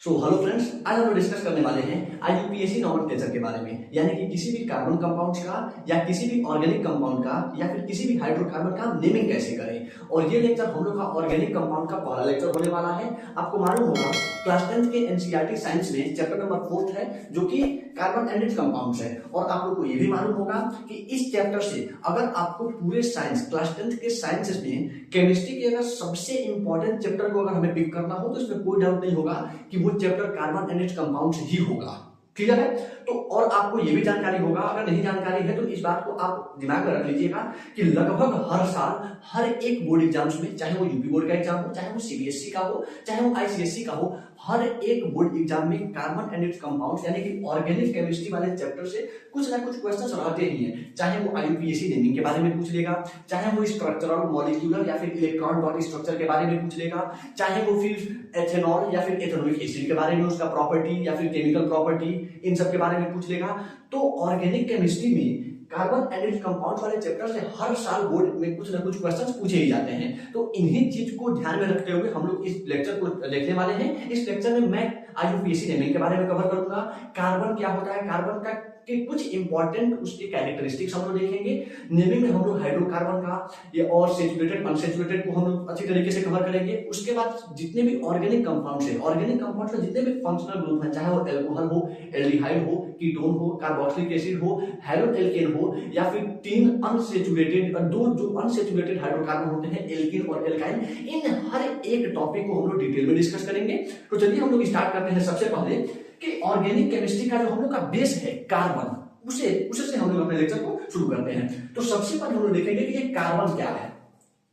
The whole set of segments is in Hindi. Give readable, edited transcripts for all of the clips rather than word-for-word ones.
हेलो फ्रेंड्स, आज हम लोग डिस्कस करने वाले हैं आईयूपीएसी नोमेनक्लेचर के बारे में, यानी कि किसी भी कार्बन कंपाउंड का या किसी भी ऑर्गेनिक कंपाउंड का या फिर किसी भी हाइड्रोकार्बन का नेमिंग कैसे करें। और ये लेक्चर हम लोग का ऑर्गेनिक कंपाउंड का पहला लेक्चर होने वाला है। आपको मालूम होगा क्लास 10th के एनसीईआरटी साइंस में चैप्टर नंबर 4 है जो कि कार्बन एंड इट्स कंपाउंड्स है। और आप लोग को ये भी मालूम होगा कि इस चैप्टर से अगर आपको पूरे साइंस क्लास 10th के साइंस में केमिस्ट्री के अगर सबसे इंपॉर्टेंट चैप्टर को अगर हमें पिक करना हो तो इसमें कोई डाउट नहीं होगा कि वो chapter carbon and its compounds ही होगा। क्लियर है? तो और आपको ये भी जानकारी होगा, अगर नहीं जानकारी है तो इस बात को आप दिमाग में रख लीजिएगा कि लगभग हर साल हर एक बोर्ड एग्जाम्स में, चाहे वो यूपी बोर्ड का एग्जाम हो, चाहे वो सीबीएसई का हो, चाहे वो आईसीएसई का हो, हर एक बोर्ड एग्जाम में कार्बन एंड इट्स कंपाउंड्स यानी कि ऑर्गेनिक केमिस्ट्री वाले चैप्टर से कुछ ना कुछ क्वेश्चंस रहते ही हैं। चाहे वो आईयूपीएसी नेमिंग के बारे में पूछ लेगा, चाहे वो स्ट्रक्चरल मॉलिक्यूलर या फिर इलेक्ट्रॉन डॉट स्ट्रक्चर के बारे में पूछ लेगा, चाहे वो फिर एथेनॉल या फिर एथेनोइक एसिड के बारे में, उसका प्रॉपर्टी या फिर केमिकल प्रॉपर्टी, इन सब के बारे में पूछ लेगा। तो ऑर्गेनिक केमिस्ट्री में कार्बन एंड इट्स कंपाउंड्स वाले चैप्टर से हर साल बोर्ड में कुछ ना कुछ क्वेश्चंस पूछे ही जाते हैं। तो इन्हीं चीज को ध्यान में रखते हुए हम लोग इस लेक्चर को देखने वाले हैं। इस लेक्चर में मैं आईयूपीएसी नेमिंग के बारे में कवर करूंगा, कार्बन क्या होता है, कार्बन का के कुछ इंपॉर्टेंट उसके कैरेक्टरिस्टिक्स हम लोग देखेंगे। नेमिंग में हम लोग हाइड्रोकार्बन का ये और सेचुरेटेड अनसेचुरेटेड को हम लोग अच्छी तरीके से कवर करेंगे। उसके बाद जितने भी ऑर्गेनिक कंपाउंड्स है, ऑर्गेनिक कंपाउंड्स में जितने भी फंक्शनल ग्रुप हैं, चाहे वो एल्कोहल हो, एल्डिहाइड हो, कीटोन हो, कार्बोक्सिलिक एसिड हो, हैलोएल्केन हो, या फिर तीन अनसेचुरेटेड दो जो अनसेचुरेटेड हाइड्रोकार्बन होते हैं एल्कीन और एल्काइन, इन हर एक टॉपिक को हम लोग डिटेल में डिस्कस करेंगे। तो चलिए हम लोग स्टार्ट करते हैं सबसे पहले कि ऑर्गेनिक केमिस्ट्री का जो हम लोग का बेस है कार्बन, उसे से हम लोग अपने लेक्चर को शुरू करते हैं। तो सबसे पहले हम लोग देखेंगे कि ये कार्बन क्या है।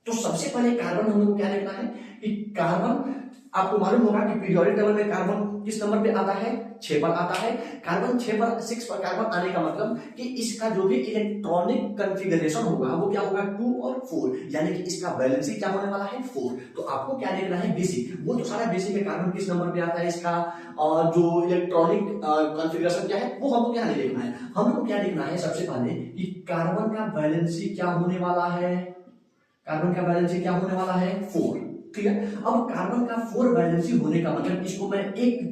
तो सबसे पहले कार्बन हम लोग को क्या देखना है कि कार्बन, आपको मालूम होगा कि पीरियोडिक टेबल में कार्बन किस नंबर पे आता है, 6 पर आता है। कार्बन 6 पर कार्बन आने का मतलब कि इसका जो भी इलेक्ट्रॉनिक कॉन्फ़िगरेशन होगा वो क्या होगा, 2 और 4, यानी कि इसका वैलेंसी क्या होने वाला है, 4। तो आपको क्या देखना है, बेसिक, वो तो सारा बेसिक है, कार्बन किस नंबर पे आता है, इसका जो इलेक्ट्रॉनिक कॉन्फ़िगरेशन क्या है वो हमको क्या नहीं देखना है। हमको क्या देखना है सबसे पहले कि कार्बन का वैलेंसी क्या होने वाला है, कार्बन का वैलेंसी क्या होने वाला है, 4। ठीक है, अब कार्बन का 4 वैलेंसी होने का मतलब, इसको मैं एक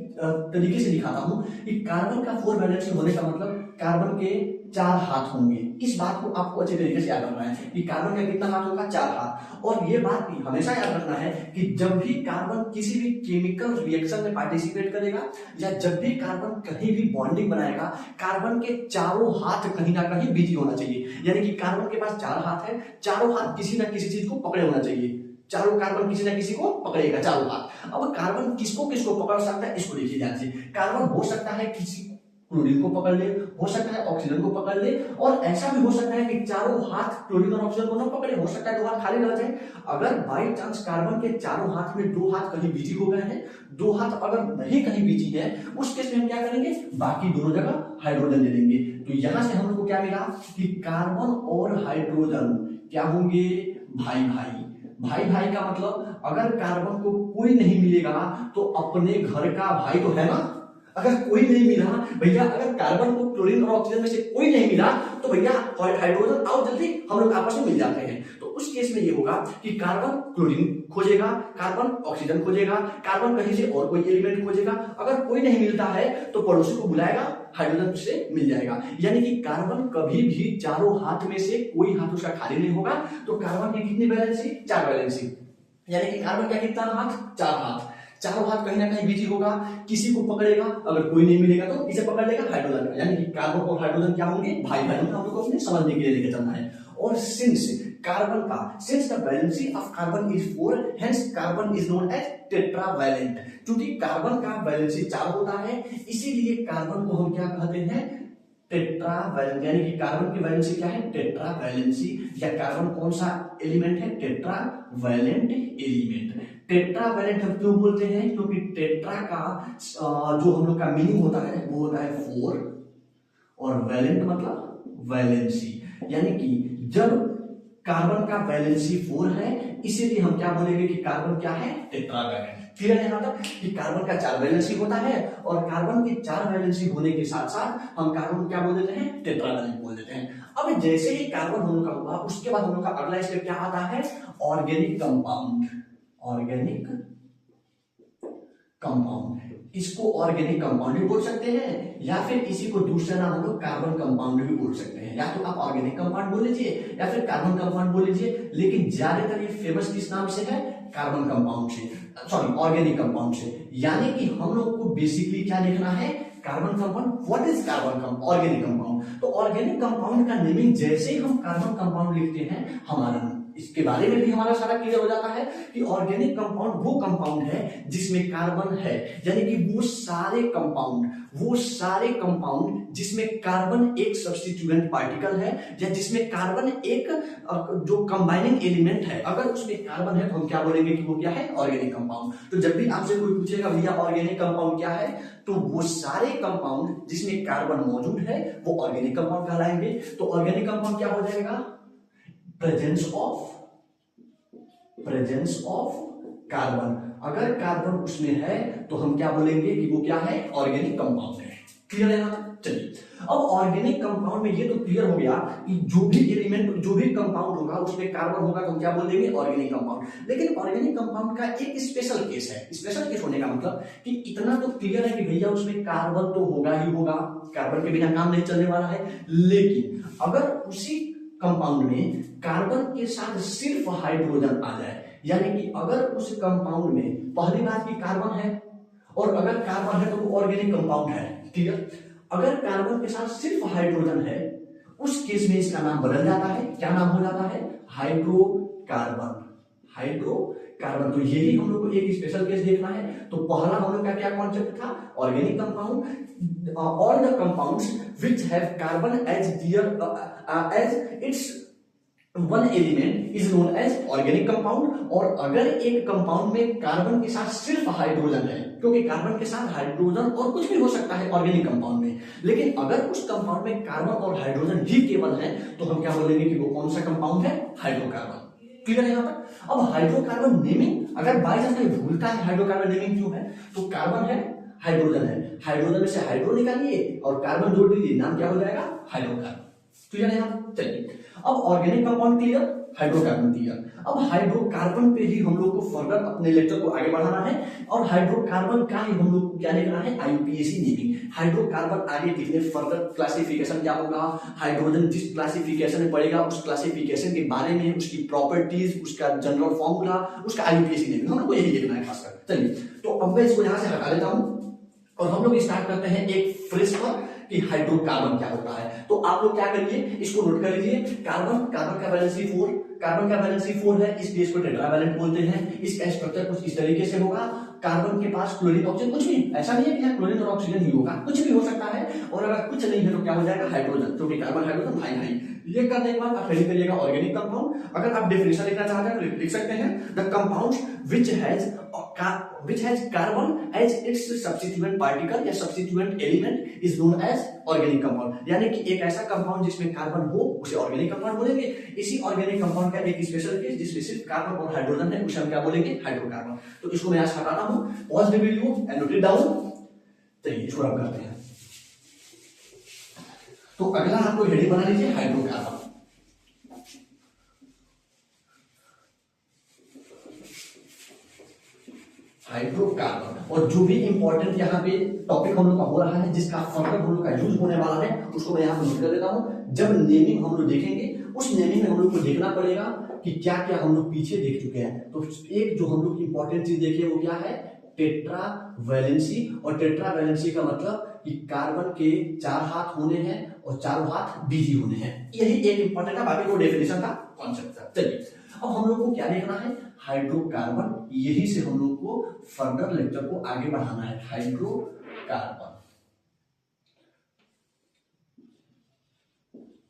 तरीके से दिखाता हूं कि कार्बन का 4 वैलेंसी होने का मतलब कार्बन के 4 हाथ होंगे। इस बात को आपको अच्छे तरीके से याद रखना है कि कार्बन का कितना हाथ होगा, 4 हाथ। और ये बात भी हमेशा याद रखना है कि जब भी कार्बन किसी भी केमिकल रिएक्शन में पार्टिसिपेट करेगा या जब भी कार्बन कहीं भी बॉन्डिंग बनाएगा, कार्बन के चारों हाथ कहीं ना कहीं बिजी होना चाहिए। यानी कि कार्बन के पास 4 हाथ है, चारों हाथ किसी ना किसी चीज को पकड़े होना चाहिए। चारों कार्बन किसी ना किसी को पकड़ेगा, चारों हाथ। अब कार्बन किसको किसको पकड़ सकता है इसको देखिए ध्यान से। कार्बन हो सकता है किसी क्लोरीन को पकड़ ले, हो सकता है ऑक्सीजन को पकड़ ले, और ऐसा भी हो सकता है कि चारों हाथ क्लोरीन और ऑक्सीजन को ना पकड़े, हो सकता है 2 हाथ खाली रह जाए। अगर बाई चांस कार्बन के चारों हाथ में 2 हाथ कहीं बिजी हो गए हैं, 2 हाथ अगर नहीं कहीं बिजी है, उस केस में हम क्या करेंगे, बाकी दोनों जगह हाइड्रोजन दे देंगे। तो यहां से हम लोग को क्या मिला कि कार्बन और हाइड्रोजन क्या होंगे, भाई भाई। भाई भाई का मतलब अगर कार्बन को कोई नहीं मिलेगा तो अपने घर का भाई तो है ना। अगर कोई नहीं मिला भैया, अगर कार्बन को क्लोरीन और ऑक्सीजन में से कोई नहीं मिला तो भैया हाइड्रोजन आओ जल्दी, हम लोग आपस में मिल जाते हैं। तो उस केस में ये होगा कि कार्बन क्लोरीन खोजेगा, कार्बन ऑक्सीजन खोजेगा, कार्बन कहीं से और कोई एलिमेंट खोजेगा। अगर कोई नहीं मिलता है तो पड़ोसी को बुलाएगा, हाइड्रोजन से मिल जाएगा। यानी कि कार्बन कभी भी चारों हाथ में से कोई हाथ उसका खाली नहीं होगा। तो कार्बन की कितनी वैलेंसी, 4 वैलेंसी, यानी कि कार्बन का कितना हाथ, 4 हाथ। चारों हाथ कहीं ना कहीं बिजी होगा, किसी को पकड़ेगा, अगर कोई नहीं मिलेगा तो किसे पकड़ लेगा, हाइड्रोजन का। यानी कि कार्बन और हाइड्रोजन क्या होंगे, भाई भाई। हम लोग को अपने समझने के लिए लेके चलना है। और सिंस कार्बन का, since the valency of carbon is 4, hence carbon is known as tetravalent. क्योंकि कार्बन का वैलेंसी 4 होता है, इसीलिए कार्बन को हम क्या कहते हैं, टेट्रावैलेंट। यानी कि कार्बन की वैलेंसी क्या है, टेट्रावैलेंसी। या कार्बन कौन सा एलिमेंट है, टेट्रावैलेंट एलिमेंट। टेट्रावैलेंट हम क्यों बोलते हैं, क्योंकि टेट्रा का जो हम लोग का मीनिंग होता है वो होता है 4, और वैलेंट मतलब वैलेंसी। यानी कि जब कार्बन का वैलेंसी 4 है, इसीलिए हम क्या बोलेंगे कि कार्बन क्या है, टेट्रावैलेंट। क्लियर है यहाँ तक कि कार्बन का 4 वैलेंसी होता है, और कार्बन के 4 वैलेंसी होने के साथ साथ हम कार्बन को क्या बोल देते हैं, टेट्रावैलेंट बोल देते हैं। अब जैसे ही कार्बन हम लोग का हुआ, उसके बाद हम लोग का अगला स्टेप क्या आता है, ऑर्गेनिक कंपाउंड। ऑर्गेनिक कंपाउंड इसको ऑर्गेनिक कंपाउंड भी बोल सकते हैं या फिर इसी को दूसरा नाम हम लोग कार्बन कंपाउंड भी बोल सकते हैं। या तो आप ऑर्गेनिक कंपाउंड बोल लीजिए या फिर कार्बन कंपाउंड बोल लीजिए, लेकिन ज्यादातर ये फेमस किस नाम से है? कार्बन कंपाउंड से, सॉरी ऑर्गेनिक कंपाउंड से। यानी कि हम लोग को बेसिकली क्या देखना है? Carbon compound. What is carbon compound? Organic compound. तो ऑर्गेनिक कंपाउंड का नेमिंग जैसे ही हम कार्बन कंपाउंड लिखते हैं, हमारा इसके बारे में भी हमारा सारा क्लियर हो जाता है कि ऑर्गेनिक कंपाउंड वो कंपाउंड है जिसमें कार्बन है। यानी कि वो सारे कंपाउंड जिसमें कार्बन एक सब्स्टिट्यूएंट पार्टिकल है या जिसमें कार्बन एक जो कंबाइनिंग एलिमेंट है, अगर उसमें कार्बन है तो हम क्या बोलेंगे कि वो क्या है? Organic compound. तो जब भी आपसे कोई पूछेगा भैया ऑर्गेनिक कंपाउंड क्या है, तो वो सारे कंपाउंड जिसमें कार्बन मौजूद है वो ऑर्गेनिक कंपाउंड कहलाएंगे। तो ऑर्गेनिक कंपाउंड क्या हो जाएगा? Presence of carbon. अगर कार्बन उसमें है तो हम क्या बोलेंगे कि वो क्या है? ऑर्गेनिक कंपाउंड है। क्लियर है ना? चलिए, अब ऑर्गेनिक कंपाउंड में ये तो क्लियर हो गया कि जो भी एलिमेंट, जो भी कंपाउंड होगा उसमें कार्बन होगा तो हम क्या बोलेंगे? Organic compound. लेकिन ऑर्गेनिक कंपाउंड का एक स्पेशल केस है। स्पेशल केस होने का मतलब कि इतना तो क्लियर है कि भैया उसमें कार्बन तो होगा ही होगा, कार्बन के बिना काम नहीं चलने वाला है। लेकिन अगर उसी कंपाउंड में कार्बन के साथ सिर्फ हाइड्रोजन आ जाए, यानी कि अगर उस कंपाउंड में पहली बात की कार्बन है और अगर कार्बन है तो वो ऑर्गेनिक कंपाउंड है। ठीक, अगर कार्बन के साथ सिर्फ हाइड्रोजन है उस केस में इसका नाम बदल जाता है। क्या नाम हो जाता है? हाइड्रोकार्बन। हाइड्रोकार्बन। तो यही हम लोग को एक स्पेशल केस देखना है। तो पहला हम लोग का क्या कॉन्सेप्ट था? Organic compound. All the compounds which have carbon as their as its one element is known as organic compound. और अगर एक कंपाउंड में कार्बन के साथ सिर्फ हाइड्रोजन है, क्योंकि कार्बन के साथ हाइड्रोजन और कुछ भी हो सकता है ऑर्गेनिक कंपाउंड में, लेकिन अगर उस कंपाउंड में कार्बन और हाइड्रोजन ही केवल है तो हम क्या बोलेंगे कि वो कौन सा कंपाउंड है? हाइड्रोकार्बन। क्लियर है यहां तक? अब हाइड्रोकार्बन नेमिंग, अगर बाय चांस कोई भूलता है हाइड्रोकार्बन नेमिंग क्यों है, तो कार्बन है, हाइड्रोजन है, हाइड्रोजन में से हाइड्रो निकालिए और कार्बन जोड़ दीजिए, नाम क्या हो जाएगा? हाइड्रोकार्बन। क्लियर है यहां? चलिए, अब organic compound clear, hydrocarbon clear. अब हाइड्रोकार्बन पे ही हम लोग को फर्दर अपने लेक्चर को आगे बढ़ाना है और हाइड्रोकार्बन का ही हम लोग को क्या लिखना है? IUPAC naming. हाइड्रोकार्बन आगे कितने फर्दर क्लासिफिकेशन क्या होगा, हाइड्रोजन जिस क्लासिफिकेशन में पड़ेगा उस क्लासिफिकेशन के बारे में, उसकी प्रॉपर्टीज, उसका जनरल फॉर्मूला, उसका आईयूपीएसी नेमिंग, हम लोग को यही देखना है खासकर। चलिए, तो अब मैं इसको यहां से हटा देता हूं और हम लोग स्टार्ट करते हैं एक फ्रेश पर कि हाइड्रोकार्बन क्या होता है। तो आप लोग क्या करिए, इसको नोट कर लीजिए। कार्बन का वैलेंसी 4, कार्बन का वैलेंसी 4 है, इसलिए इसको टेट्रावैलेंट बोलते हैं। इसका स्ट्रक्चर कुछ इस तरीके से होगा। कार्बन के पास क्लोरीन ऑक्सीजन कुछ भी, ऐसा नहीं है कि यहाँ क्लोरीन और ऑक्सीजन ही होगा, कुछ भी हो सकता है। और अगर कुछ नहीं है तो क्या हो जाएगा? हाइड्रोजन, क्योंकि कार्बन हाइड्रोजन भाई भाई। ये करने के बाद आप रेडी करिएगा ऑर्गेनिक कंपाउंड। अगर आप डेफिनेशन लिखना चाहते हैं तो लिख सकते हैं, the compounds which has carbon as its substituent particle या substituent element is known as organic compound. यानी कि एक ऐसा कंपाउंड जिसमें कार्बन हो उसे ऑर्गेनिक कंपाउंड बोलेंगे। इसी ऑर्गेनिक कंपाउंड का एक स्पेशल केस जिसमें सिर्फ कार्बन और हाइड्रोजन है उसे हम क्या बोलेंगे? हाइड्रोकार्बन। तो इसको मैं आज हटाता हूं, pause the video and note it down. चलिए इसको रब करते हैं। तो अगला आपको हेडिंग बना लीजिए हाइड्रोकार्बन। हाइड्रोकार्बन, और जो भी इंपॉर्टेंट यहाँ पे टॉपिक हम लोग का हो रहा है, जिसका फर्दर हम लोग का यूज होने वाला है, उसको मैं यहाँ पे नोट कर देता हूँ। जब नेमिंग हम लोग देखेंगे, उस नेमिंग में हम लोग को देखना पड़ेगा कि क्या क्या हम लोग पीछे देख चुके हैं। तो एक जो हम लोग इंपॉर्टेंट चीज देखे वो क्या है? टेट्रावैलेंसी। और टेट्रावैलेंसी का मतलब कि कार्बन के 4 हाथ होने हैं और चारों हाथ बिजी होने हैं। यही एक इंपॉर्टेंट है, बाकी वो डेफिनेशन का कॉन्सेप्ट था। चलिए, अब हम लोग को क्या देखना है? हाइड्रोकार्बन। यही से हम लोग को फर्दर लेक्चर को आगे बढ़ाना है। Hydrocarbon,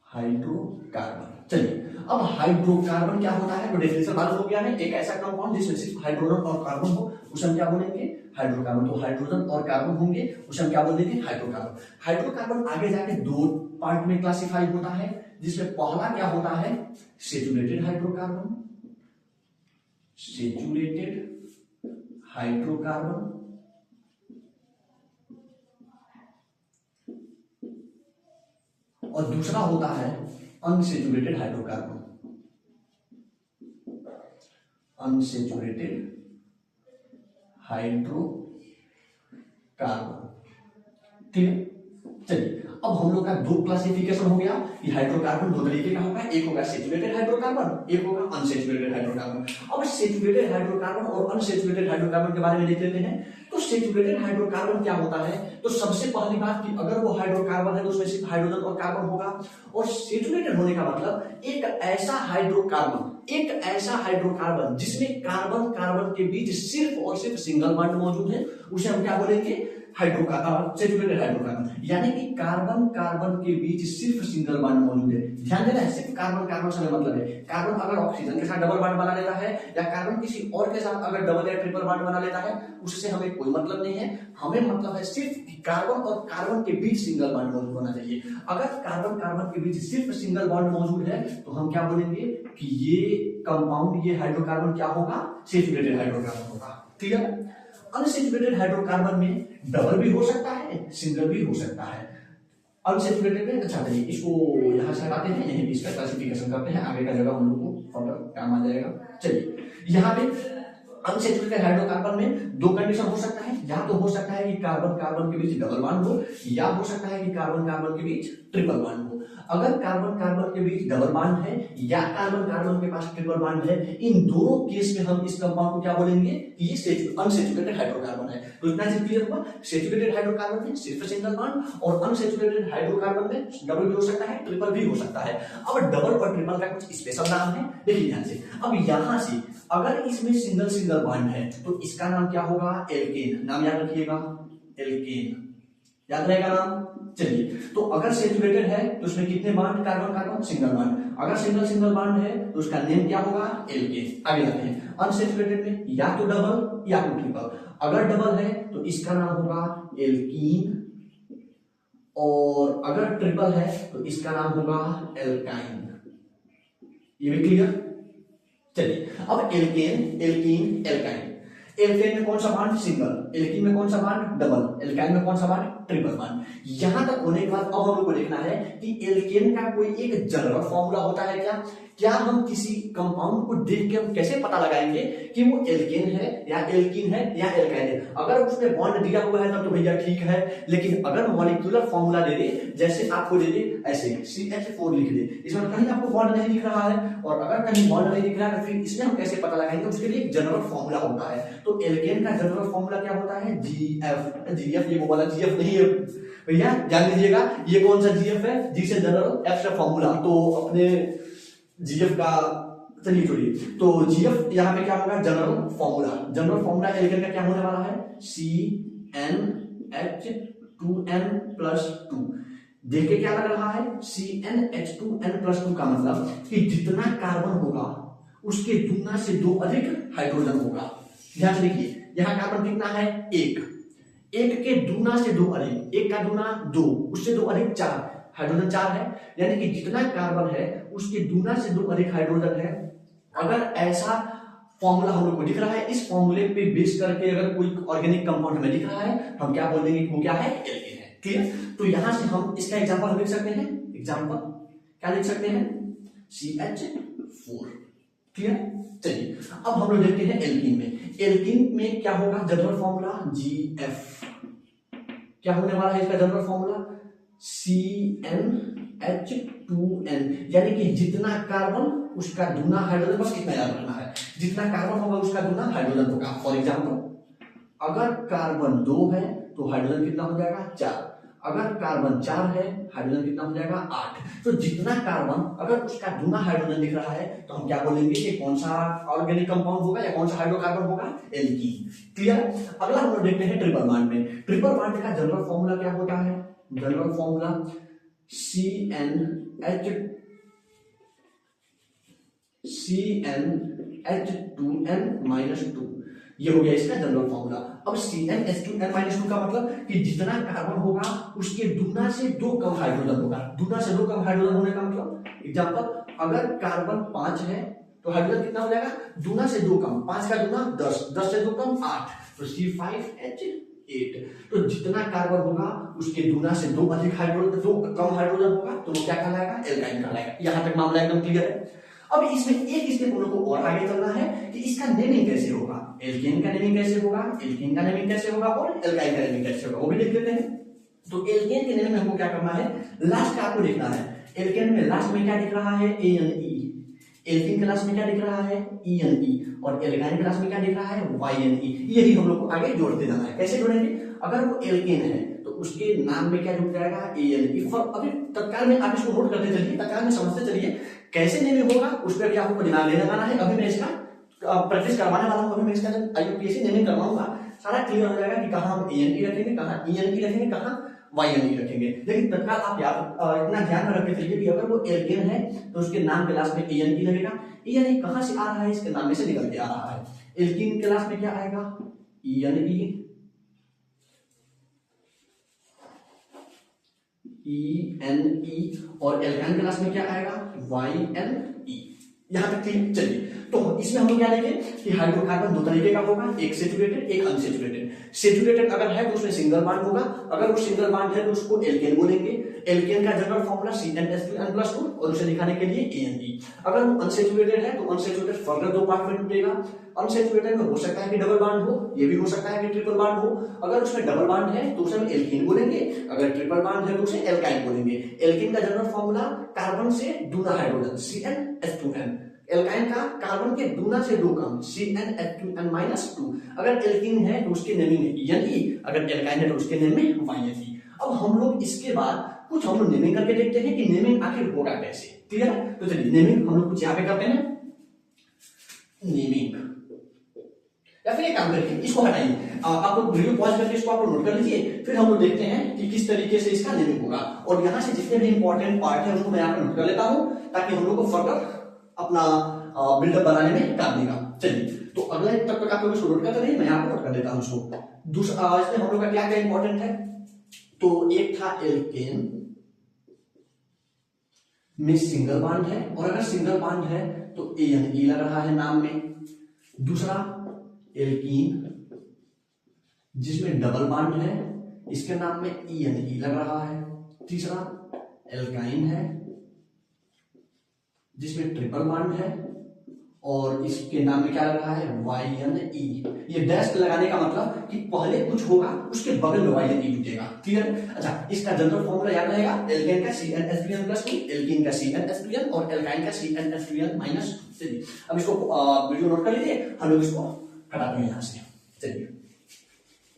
hydrocarbon. चलिए, अब हाइड्रोकार्बन क्या होता है? तो डेफिनेशन मालूम हो गया है। एक ऐसा कंपाउंड जिसमें सिर्फ हाइड्रोजन और कार्बन हो उसे हम क्या बोलेंगे? हाइड्रोकार्बन। तो हाइड्रोजन और कार्बन होंगे उसे हम क्या बोलेंगे? हाइड्रोकार्बन। हाइड्रोकार्बन आगे जाके 2 पार्ट में क्लासिफाई होता है, जिसमें पहला क्या होता है? सेचुरेटेड हाइड्रोकार्बन, सेचुरेटेड हाइड्रोकार्बन, और दूसरा होता है unsaturated hydrocarbon, unsaturated hydrocarbon. Carbon. ठीक है, चलिए अब हम लोग का दो क्लासिफिकेशन हो गया। ये हाइड्रोकार्बन दो तरीके का होगा, एक होगा सेचुरेटेड हाइड्रोकार्बन, एक होगा अनसेचुरेटेड हाइड्रोकार्बन। अब सेचुरेटेड हाइड्रोकार्बन और अनसेचुरेटेड हाइड्रोकार्बन के बारे में देख लेते हैं। तो सेचुरेटेड हाइड्रोकार्बन क्या होता है? तो सबसे पहली बात कि अगर वो हाइड्रोकार्बन है तो उसमें सिर्फ हाइड्रोजन और कार्बन होगा। और सेचुरेटेड होने का मतलब एक ऐसा हाइड्रोकार्बन जिसमें कार्बन कार्बन के बीच सिर्फ और सिर्फ सिंगल बॉन्ड मौजूद है, उसे हम क्या बोलेंगे? Saturated hydrocarbon. यानी कि कार्बन कार्बन के बीच सिर्फ सिंगल बॉन्ड मौजूद है। ध्यान देना है, सिर्फ कार्बन कार्बन से मतलब है कार्बन अगर ऑक्सीजन के साथ डबल बॉन्ड बना लेता है या कार्बन किसी और के साथ अगर डबल या ट्रिपल बॉन्ड बना लेता है, उससे हमें कोई मतलब नहीं है। हमें मतलब है सिर्फ कार्बन और कार्बन के बीच सिंगल बॉन्ड मौजूद होना चाहिए। अगर कार्बन कार्बन के बीच सिर्फ सिंगल बॉन्ड मौजूद है तो हम क्या बोलेंगे कि ये कंपाउंड, ये हाइड्रोकार्बन क्या होगा? सेचुरेटेड हाइड्रोकार्बन होगा। क्लियर? अनसेचुरेटेड हाइड्रोकार्बन में डबल भी हो सकता है, सिंगल भी हो सकता है। अनसेचुरेटेड में अच्छा चलिए इसको यहां से हटाते हैं, यहीं इसका क्लासिफिकेशन करते हैं, आगे का जगह हम लोग को फर्दर काम आ जाएगा। चलिए यहाँ पे अनसेचुरेटेड हाइड्रोकार्बन में दो कंडीशन हो सकता है, या तो हो सकता है कि कार्बन कार्बन के बीच डबल बॉन्ड हो, या हो सकता है कि कार्बन कार्बन के बीच ट्रिपल बॉन्ड हो। अगर कार्बन कार्बन के बीच डबल बॉन्ड है या कार्बन कार्बन के पास ट्रिपल बॉन्ड है, इन दोनों केस में हम इस कंपाउंड को क्या बोलेंगे कि ये अनसेचुरेटेड हाइड्रोकार्बन है। तो इतना चीज क्लियर हुआ। सेचुरेटेड हाइड्रोकार्बन में सिर्फ सिंगल बॉन्ड और अनसेचुरेटेड हाइड्रोकार्बन में डबल भी हो सकता है, ट्रिपल भी हो सकता है। अब डबल और ट्रिपल का कुछ स्पेशल नाम है, देखिए ध्यान से। अब यहां से अगर इसमें सिंगल सिंगल बॉन्ड है तो इसका नाम क्या होगा? एल्केन। नाम याद रखिएगा, एल्केन याद रहेगा नाम। चलिए तो अगर सेचुरेटेड है तो उसमें कितने bond? Carbon carbon single bond. अगर सिंगल सिंगल बॉन्ड है तो उसका नेम क्या होगा? एल्केन। आगे जाते हैं। अनसेचुरेटेड में या तो डबल या तो ट्रिपल। अगर डबल है तो इसका नाम होगा एल्कीन, और अगर ट्रिपल है तो इसका नाम होगा एल्काइन। ये भी क्लियर? चलिए अब एल्केन, एल्कीन, एल्काइन। एल्केन में कौन सा बॉन्ड? सिंगल। एल्कीन में कौन सा बॉन्ड? डबल। एल्काइन में कौन सा बॉन्ड? Triple bond. यहां तक होने के बाद अब हम लोग को देखना है कि एल्केन का कोई एक जनरल फॉर्मूला होता है क्या? क्या हम किसी कंपाउंड को देख के हम कैसे पता लगाएंगे कि वो एल्केन है या एल्कीन है या एल्काइन है? अगर उसमें बॉन्ड दिया हुआ है तब तो भैया ठीक है, लेकिन अगर मॉलिक्यूलर फॉर्मूला दे दे, जैसे आपको दे दे ऐसे CH4 लिख दे, इसमें कहीं आपको बॉन्ड नहीं दिख रहा है, और अगर कहीं बॉन्ड नहीं दिख रहा है तो फिर इसमें हम कैसे पता लगाएंगे? उसके लिए एक जनरल फॉर्मूला होता है। तो एल्केन का जनरल फॉर्मूला क्या होता है? GF। ये वो वाला GF नहीं है भैया, जान लीजिएगा ये कौन सा GF है? G से जनरल, F से फॉर्मूला। तो अपने GF का चलिए छोड़िए, तो GF यहाँ पे क्या होगा? General formula. General formula alkane का क्या होने वाला है? CnH2n+2। देख के क्या लग रहा है? CnH2n+2 का मतलब कि जितना कार्बन होगा उसके दुगना से दो अधिक हाइड्रोजन होगा। ध्यान से देखिए, यहाँ कार्बन कितना है? एक के दुगना से दो अधिक, एक का दुगना दो, उससे दो अधिक चार, हाइड्रोजन चार है। यानी कि जितना कार्बन है उसके दुगना से दो अधिक हाइड्रोजन है। अगर ऐसा फॉर्मूला हम लोग को दिख रहा है, इस फॉर्मूले पे बेस करके अगर कोई ऑर्गेनिक कंपाउंड हमें दिख रहा है तो हम क्या बोल देंगे कि वो क्या है? एल्केन है। क्लियर? तो यहां से हम इसका एग्जांपल लिख सकते हैं। एग्जांपल क्या लिख सकते हैं? CH4। क्लियर? चलिए अब हम लोग देखते हैं एल्कीन में। एल्कीन में क्या होगा? General formula GF। क्या होने वाला है इसका जनरल फॉर्मूला? CnH2n। यानी कि जितना कार्बन उसका दुगना हाइड्रोजन, बस इतना याद रखना है, जितना कार्बन होगा उसका दुगना हाइड्रोजन होगा। फॉर एग्जांपल अगर कार्बन 2 है तो हाइड्रोजन कितना हो जाएगा? 4। अगर कार्बन 4 है हाइड्रोजन कितना हो जाएगा? 8। तो जितना कार्बन अगर उसका दुगना हाइड्रोजन दिख रहा है तो हम क्या बोलेंगे कि कौन सा ऑर्गेनिक कंपाउंड होगा या कौन सा हाइड्रोकार्बन होगा? एल्कीन। क्लियर? अगला हम लोग देखते हैं ट्रिपल बॉन्ड में। ट्रिपल बॉन्ड का जनरल फॉर्मूला क्या होता है? General formula CnH2n-2। ये हो गया इसका जनरल फॉर्मूला। अब CnH2n-2 का मतलब कि जितना कार्बन होगा उसके दुगना से दो कम हाइड्रोजन होगा। दुगना से दो कम हाइड्रोजन होने का मतलब एग्जांपल, अगर कार्बन 5 है तो हाइड्रोजन कितना हो जाएगा? दुगना से दो कम, 5 का दुगना 10, 10 से दो कम 8, तो C5H8। तो जितना कार्बन होगा उसके दुगना से दो अधिक हाइड्रोजन, दो कम हाइड्रोजन होगा तो वो क्या कहलाएगा? एल्काइन कहलाएगा। यहां तक मामला एकदम क्लियर है। अब इसमें एक स्टेप हम लोग को और आगे चलना है कि इसका नेमिंग कैसे होगा, एल्केन का नेमिंग कैसे होगा, एल्कीन का नेमिंग कैसे होगा और एल्काइन का नेमिंग कैसे होगा, वो भी देख लेते हैं। तो एल्केन के नेमिंग में हमको क्या करना है, लास्ट का आपको देखना है। एल्केन में लास्ट में क्या दिख रहा है, ANE, एल्कीन के लास्ट में क्या दिख रहा है, ENE, और एल्काइन के लास्ट में क्या दिख रहा है, YNE। यही हम लोग को आगे जोड़ते जाना है। कैसे जोड़ेंगे, अगर वो एल्केन है तो उसके नाम में क्या जुड़ जाएगा, ANE। अभी तत्काल में आप इसको नोट करते चलिए, तत्काल में समझते चलिए कैसे नेमिंग होगा, उस पर भी आपको दिमाग लेने वाला है। अभी मैं इसका प्रैक्टिस करवाने वाला हूँ, अभी मैं इसका IUPAC नेमिंग करवाऊंगा, सारा क्लियर हो जाएगा कि कहाँ हम ANE रखेंगे, कहाँ ENE रखेंगे, कहाँ YNE रखेंगे। लेकिन तत्काल आप याद इतना ध्यान में रखते चलिए कि अगर वो एल्केन है तो उसके नाम के लास्ट में ANE लगेगा। ENE कहाँ से आ रहा है, इसके नाम में से निकल के आ रहा है। एल्कीन के लास्ट में क्या आएगा, ENE, और एल्काइन के लास्ट में क्या आएगा, YNE। यहां तक ठीक। चलिए, तो इसमें हम लोग क्या देखें कि हाइड्रोकार्बन दो तरीके का होगा, एक सेचुरेटेड, एक अनसेचुरेटेड। सेचुरेटेड अगर है तो उसमें सिंगल बॉन्ड होगा, अगर वो सिंगल बॉन्ड है तो उसको एल्केन बोलेंगे। एल्केन का जनरल फॉर्मूला CN+2 और उसे दिखाने के लिए ANE। अगर वो अनसेचुरेटेड है तो अनसेचुरेटेड फर्दर दो पार्ट में टूटेगा। अनसेचुरेटेड में हो सकता है कि डबल बॉन्ड हो, ये भी हो सकता है कि ट्रिपल बॉन्ड हो। अगर उसमें डबल बॉन्ड है तो उसे हम एल्कीन बोलेंगे, अगर ट्रिपल बॉन्ड है तो उसे एल्काइन बोलेंगे। एल्कीन का जनरल फॉर्मूला कार्बन से दूना हाइड्रोजन CnH2n, एल्काइन का कार्बन के दूना से दो कम CnH2n-2। अगर एल्कीन है तो उसके नेमिंग में ENE, अगर एल्काइन है तो उसके नेम में YNE। अब हम लोग इसके बाद कुछ हम लोग नेमिंग करके देखते हैं कि नेमिंग आखिर होगा कैसे। क्लियर है? तो चलिए नेमिंग हम लोग कुछ यहाँ पे करते हैं। नेमिंग या फिर एक काम करके इसको हटाइए, आप लोग वीडियो पॉज करके इसको आप लोग नोट कर लीजिए, फिर हम लोग देखते हैं कि किस तरीके से इसका नेमिंग होगा। और यहाँ से जितने भी इंपॉर्टेंट पार्ट है उनको मैं यहाँ पे नोट कर लेता हूँ ताकि हम लोग को फर्दर अपना बिल्डअप बनाने में काम देगा। चलिए, तो अगले तक आप लोग इसको नोट करते रहिए, मैं यहाँ पे नोट कर देता हूँ इसको। दूसरा इसमें हम लोग का क्या क्या इंपॉर्टेंट है, तो एक था एल्केन में सिंगल बॉन्ड है, और अगर सिंगल बॉन्ड है तो ANE लग रहा है नाम में। दूसरा एल्कीन जिसमें डबल बॉन्ड है, इसके नाम में ENE लग रहा है। तीसरा एल्काइन है जिसमें ट्रिपल बॉन्ड है और इसके नाम में क्या लग रहा है, YNE। ये डैश लगाने का मतलब कि पहले कुछ होगा उसके बगल में YNE जुटेगा। क्लियर? अच्छा, इसका जनरल फॉर्मूला याद रहेगा, एल्केन का CnH2n+2, एल्कीन का CnH2n और एल्काइन का CnH2n-2। चलिए, अब इसको वीडियो नोट कर लीजिए, हम लोग इसको हटाते हैं यहां से। चलिए,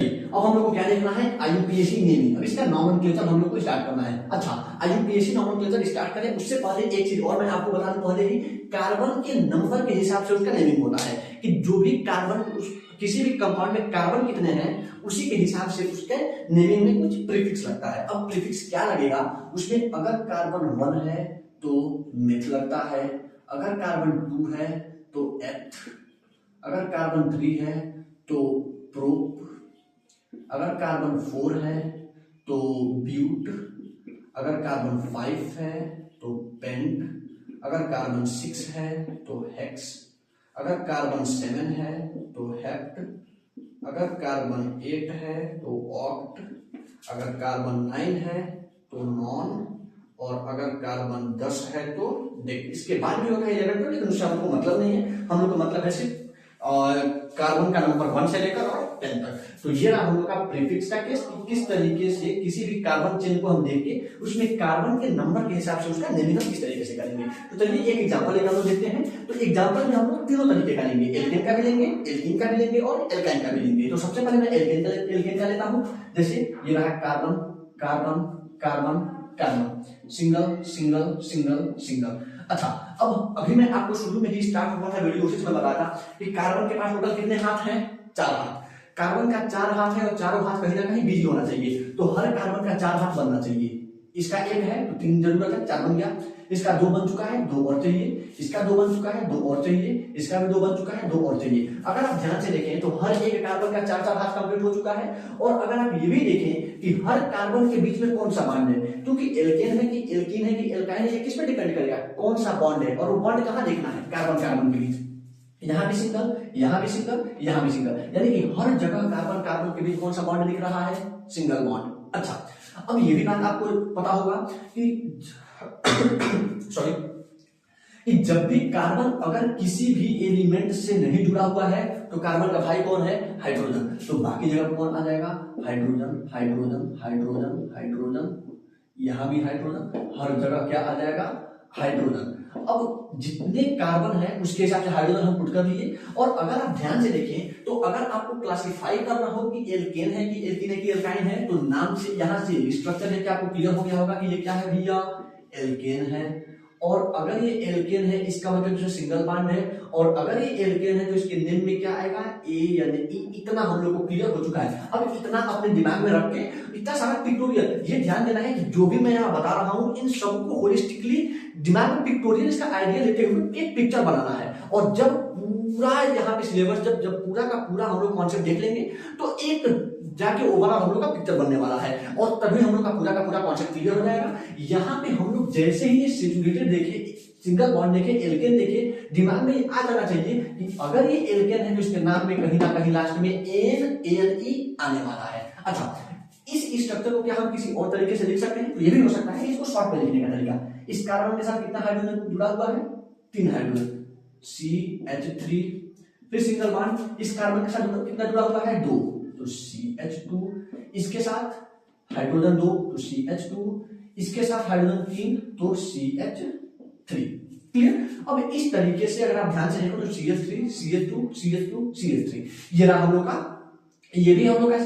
अब हम लोग को क्या देखना है, IUPAC नेमिंग। अब इसका नॉमेनक्लेचर हम लोग को स्टार्ट करना है। अच्छा, IUPAC नॉमेनक्लेचर स्टार्ट करें उससे पहले एक चीज और मैं आपको बता दूं, पहले ही कार्बन के नंबर के हिसाब से उसका नेमिंग होता है कि जो भी कार्बन किसी भी कंपाउंड में कार्बन कितने हैं उसी के हिसाब से उसके नेमिंग में कुछ प्रीफिक्स लगता है। अब प्रीफिक्स क्या लगेगा उसमें, अगर कार्बन 1 है तो मिथ लगता है, अगर कार्बन 2 है तो एथ, अगर कार्बन 3 है तो प्रोप, अगर कार्बन 4 है तो ब्यूट, अगर कार्बन 5 है तो पेंट, अगर कार्बन 6 है तो हेक्स, अगर कार्बन 7 है तो हेप्ट, अगर कार्बन 8 है तो ऑक्ट, अगर कार्बन 9 है तो नॉन, और अगर कार्बन 10 है तो डेक। इसके बाद भी होगा 11, लेकिन उससे हमको मतलब नहीं है, हम लोग का मतलब है सिर्फ कार्बन का नंबर 1 से लेकर और 10 तक। तो ये रहा हम लोग का प्रीफिक्स का केस, किस तरीके से किसी भी कार्बन चेन को हम देख के उसमें कार्बन के नंबर के हिसाब से उसका नेमिंग किस तरीके से करेंगे। तो चलिए एक एग्जांपल लेकर हम लोग देखते हैं। तो एग्जांपल में हम लोग तीनों तरीके का लेंगे, एल्केन का भी लेंगे, एल्कीन का भी लेंगे और एल्काइन का भी लेंगे। तो सबसे पहले मैं एल्केन का लेता हूँ। जैसे ये रहा carbon carbon carbon carbon, single single single single. अच्छा, अब अभी मैं आपको शुरू में ही स्टार्ट हुआ था वीडियो, उसी में बताया था कि कार्बन के पास टोटल कितने हाथ हैं, 4 हाथ। कार्बन का 4 हाथ है और चारों हाथ कहीं ना कहीं बिजी होना चाहिए, तो हर कार्बन का 4 हाथ बनना चाहिए। इसका 1 है तो 3 जरूरत है, 4 बन गया। इसका 2 बन चुका है, 2 और चाहिए। इसका 2 बन चुका है, 2 और चाहिए। इसका भी 2 बन चुका है, 2 और चाहिए। अगर आप ध्यान से देखें तो हर एक कार्बन का 4-4 हाथ कंप्लीट हो चुका है। और अगर आप ये भी देखें कि हर कार्बन के बीच में कौन सा बॉन्ड है, क्योंकि एल्केन है कि एल्कीन है कि एल्काइन है, ये किस पे डिपेंड करेगा, कौन सा बॉन्ड है। और वो बॉन्ड कहां देखना है, कार्बन कार्बन के बीच, यहाँ भी सिंगल, यहाँ भी सिंगल, यहाँ भी सिंगल, यानी कि हर जगह कार्बन कार्बन के बीच कौन सा बॉन्ड दिख रहा है, सिंगल बॉन्ड। अच्छा, अब ये भी बात आपको पता होगा कि सॉरी कि जब भी कार्बन अगर किसी भी एलिमेंट से नहीं जुड़ा हुआ है तो कार्बन का भाई कौन है, हाइड्रोजन। तो बाकी जगह पर कौन आ जाएगा, हाइड्रोजन हाइड्रोजन हाइड्रोजन हाइड्रोजन, यहां भी हाइड्रोजन, हर जगह क्या आ जाएगा, हाइड्रोजन। अब जितने कार्बन है उसके हिसाब से हाइड्रोजन हम पुट कर दिए। और अगर आप ध्यान से देखें तो अगर आपको क्लासिफाई करना हो कि एल्केन है कि एल्कीन है कि एल्काइन है, तो नाम से यहां से स्ट्रक्चर है क्या आपको क्लियर हो गया होगा कि ये क्या है भैया, एल्केन है। और अगर ये एल्केन है इसका मतलब जो सिंगल बॉन्ड है, और अगर ये एल्केन है तो इसके नेम में क्या आएगा, ए यानी ई। इतना हम लोग को क्लियर हो चुका है। अब इतना अपने दिमाग में रख के इतना सारा पिक्टोरियल, ये ध्यान देना है कि जो भी मैं यहाँ बता रहा हूँ इन सबको होलिस्टिकली दिमाग में पिक्टोरियल इसका आइडिया लेते हुए एक पिक्चर बनाना है। और जब पूरा यहाँ पे सिलेबस जब पूरा का पूरा हम लोग कॉन्सेप्ट देख लेंगे तो एक जाके ओवरऑल हम लोग का पिक्चर बनने वाला है, और तभी हम लोग का पूरा कॉन्सेप्ट क्लियर हो जाएगा। यहाँ पे हम लोग जैसे ही ये सैचुरेटेड देखे, सिंगल बॉन्ड देखे, एल्केन देखे, दिमाग में आ जाना चाहिए कि अगर ये एल्केन है तो इसके नाम में कहीं ना कहीं लास्ट में NaNe आने वाला है। अच्छा, इस स्ट्रक्चर को क्या हम किसी और तरीके से लिख सकते हैं, तो ये भी हो सकता है इसको शॉर्ट में लिखने का तरीका। इस कार्बन के साथ कितना हाइड्रोजन जुड़ा हुआ है, 3 हाइड्रोजन, CH3। फिर सिंगल बॉन्ड इस कार्बन के साथ कितना जुड़ा हुआ है, 2, तो CH2। इसके साथ हाइड्रोजन 2 तो CH2, इसके साथ हाइड्रोजन 3 तो CH3। क्लियर। अब इस तरीके से अगर आप ध्यान से देखो तो CH3 CH2 CH2 CH3 ये रहा हम लोग का, ये भी हम लोग का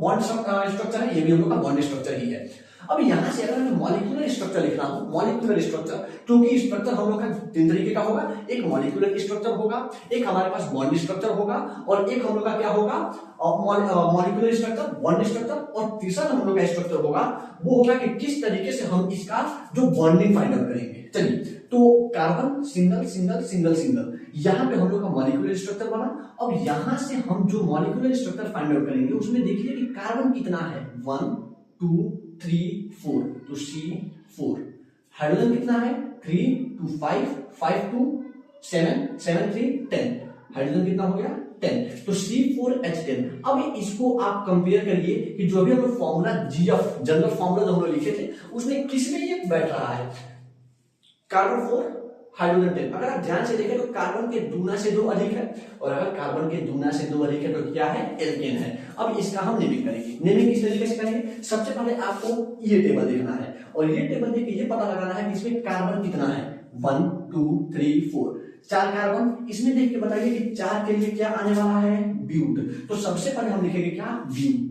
बॉन्ड स्ट्रक्चर है, ये भी हम लोग का बॉन्ड स्ट्रक्चर ही है। अब यहां से अगर मैं मॉलिक्यूलर स्ट्रक्चर लिख रहा हूं, मॉलिक्यूलर स्ट्रक्चर, क्योंकि स्ट्रक्चर हम लोग का 3 तरीके का होगा, एक मॉलिक्यूलर स्ट्रक्चर होगा, एक हमारे पास बॉन्ड स्ट्रक्चर होगा, और एक हम लोग का क्या होगा, मॉलिक्यूलर स्ट्रक्चर, बॉन्ड स्ट्रक्चर, और तीसरा हम लोग का स्ट्रक्चर होगा वो होगा कि किस तरीके से हम इसका जो बॉन्डिंग फाइंड आउट करेंगे। चलिए, तो carbon single single single single, यहां पे हम लोग का मॉलिक्यूलर स्ट्रक्चर बना। अब यहां से हम जो मॉलिक्यूलर स्ट्रक्चर फाइंड आउट करेंगे उसमें देखिए कि कार्बन कितना है, 1 2 3 4, तो C4। हाइड्रोजन कितना है, 3 2 5 5 2 7 7 3 10, हाइड्रोजन कितना हो गया, 10, तो C4H10। अब इसको आप कंपेयर करिए कि जो भी हम लोग फॉर्मूला GF जनरल फॉर्मूला जो हम लोग लिखे थे उसमें किसमें ये बैठ रहा है, कार्बन 4 हाइड्रोजन 10। अगर आप ध्यान से देखें तो कार्बन के दूना से 2 अधिक है, और अगर कार्बन के दूना से 2 अधिक है तो क्या है, एल्केन है। अब इसका हम नेमिंग करेंगे। नेमिंग किस तरीके से करेंगे, सबसे पहले आपको ये टेबल देखना है, और ये टेबल देख के ये पता लगाना है कि इसमें कार्बन कितना है, 1 2 3 4, 4 कार्बन। इसमें देख के बताइए कि 4 के लिए क्या आने वाला है, ब्यूट। तो सबसे पहले हम लिखेंगे क्या, ब्यूट,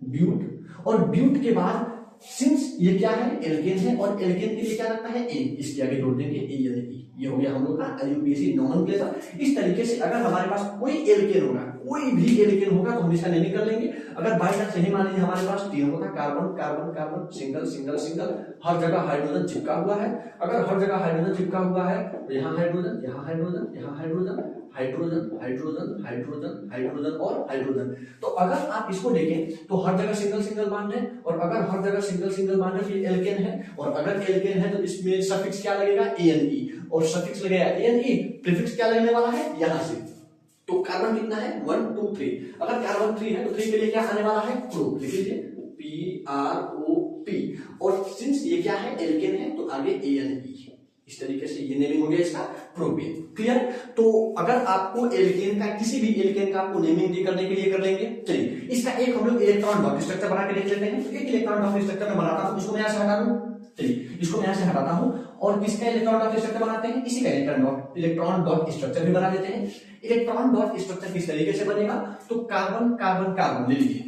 ब्यूट। और ब्यूट के बाद सिंस ये क्या है, एल्केन है, और एल्केन के लिए क्या लगता है, ए, इसके आगे जोड़ देंगे ए यानी ई। ये हो गया हम लोग का IUPAC नोमेनक्लेचर। इस तरीके से अगर हमारे पास कोई एल्केन होगा, कोई भी एल्केन होगा तो हम इसका नेमिंग कर लेंगे। अगर बाय चांस यही मान लीजिए हमारे पास 3 होता, carbon carbon carbon single single single, हर जगह हाइड्रोजन चिपका हुआ है। अगर हर जगह हाइड्रोजन चिपका हुआ है तो यहाँ हाइड्रोजन, यहाँ हाइड्रोजन, यहाँ hydrogen, hydrogen hydrogen hydrogen hydrogen और हाइड्रोजन। तो अगर आप इसको देखें तो हर जगह सिंगल सिंगल बॉन्ड है, और अगर हर जगह सिंगल सिंगल बॉन्ड है तो ये एल्केन है, और अगर एल्केन है तो इसमें सफिक्स क्या लगेगा, ANE, और सफिक्स लगेगा ANE, प्रीफिक्स क्या लगने वाला है यहां से। तो कार्बन कितना है, 1 2 3। अगर कार्बन 3 है तो 3 के लिए क्या आने वाला है, प्रो, लिख लीजिए PROP। और सिंस ये क्या है, एल्केन है तो आगे ANE। इस तरीके से ये नेमिंग हो गया इसका, प्रोपेन। क्लियर। तो अगर आपको एल्केन का, किसी भी एल्केन का आपको नेमिंग करने के लिए कर लेंगे। चलिए, इसका एक हम लोग इलेक्ट्रॉन डॉट स्ट्रक्चर बना के देख लेते हैं। तो एक इलेक्ट्रॉन डॉट स्ट्रक्चर मैं बनाता हूं, इसको मैं यहां से हटा दूं। चलिए, इसको मैं यहां से हटाता हूं, और किसका इलेक्ट्रॉन डॉट स्ट्रक्चर बनाते हैं, इसी का इलेक्ट्रॉन डॉट स्ट्रक्चर भी बना देते हैं। इलेक्ट्रॉन डॉट स्ट्रक्चर किस तरीके से बनेगा, तो कार्बन कार्बन कार्बन ले लीजिए,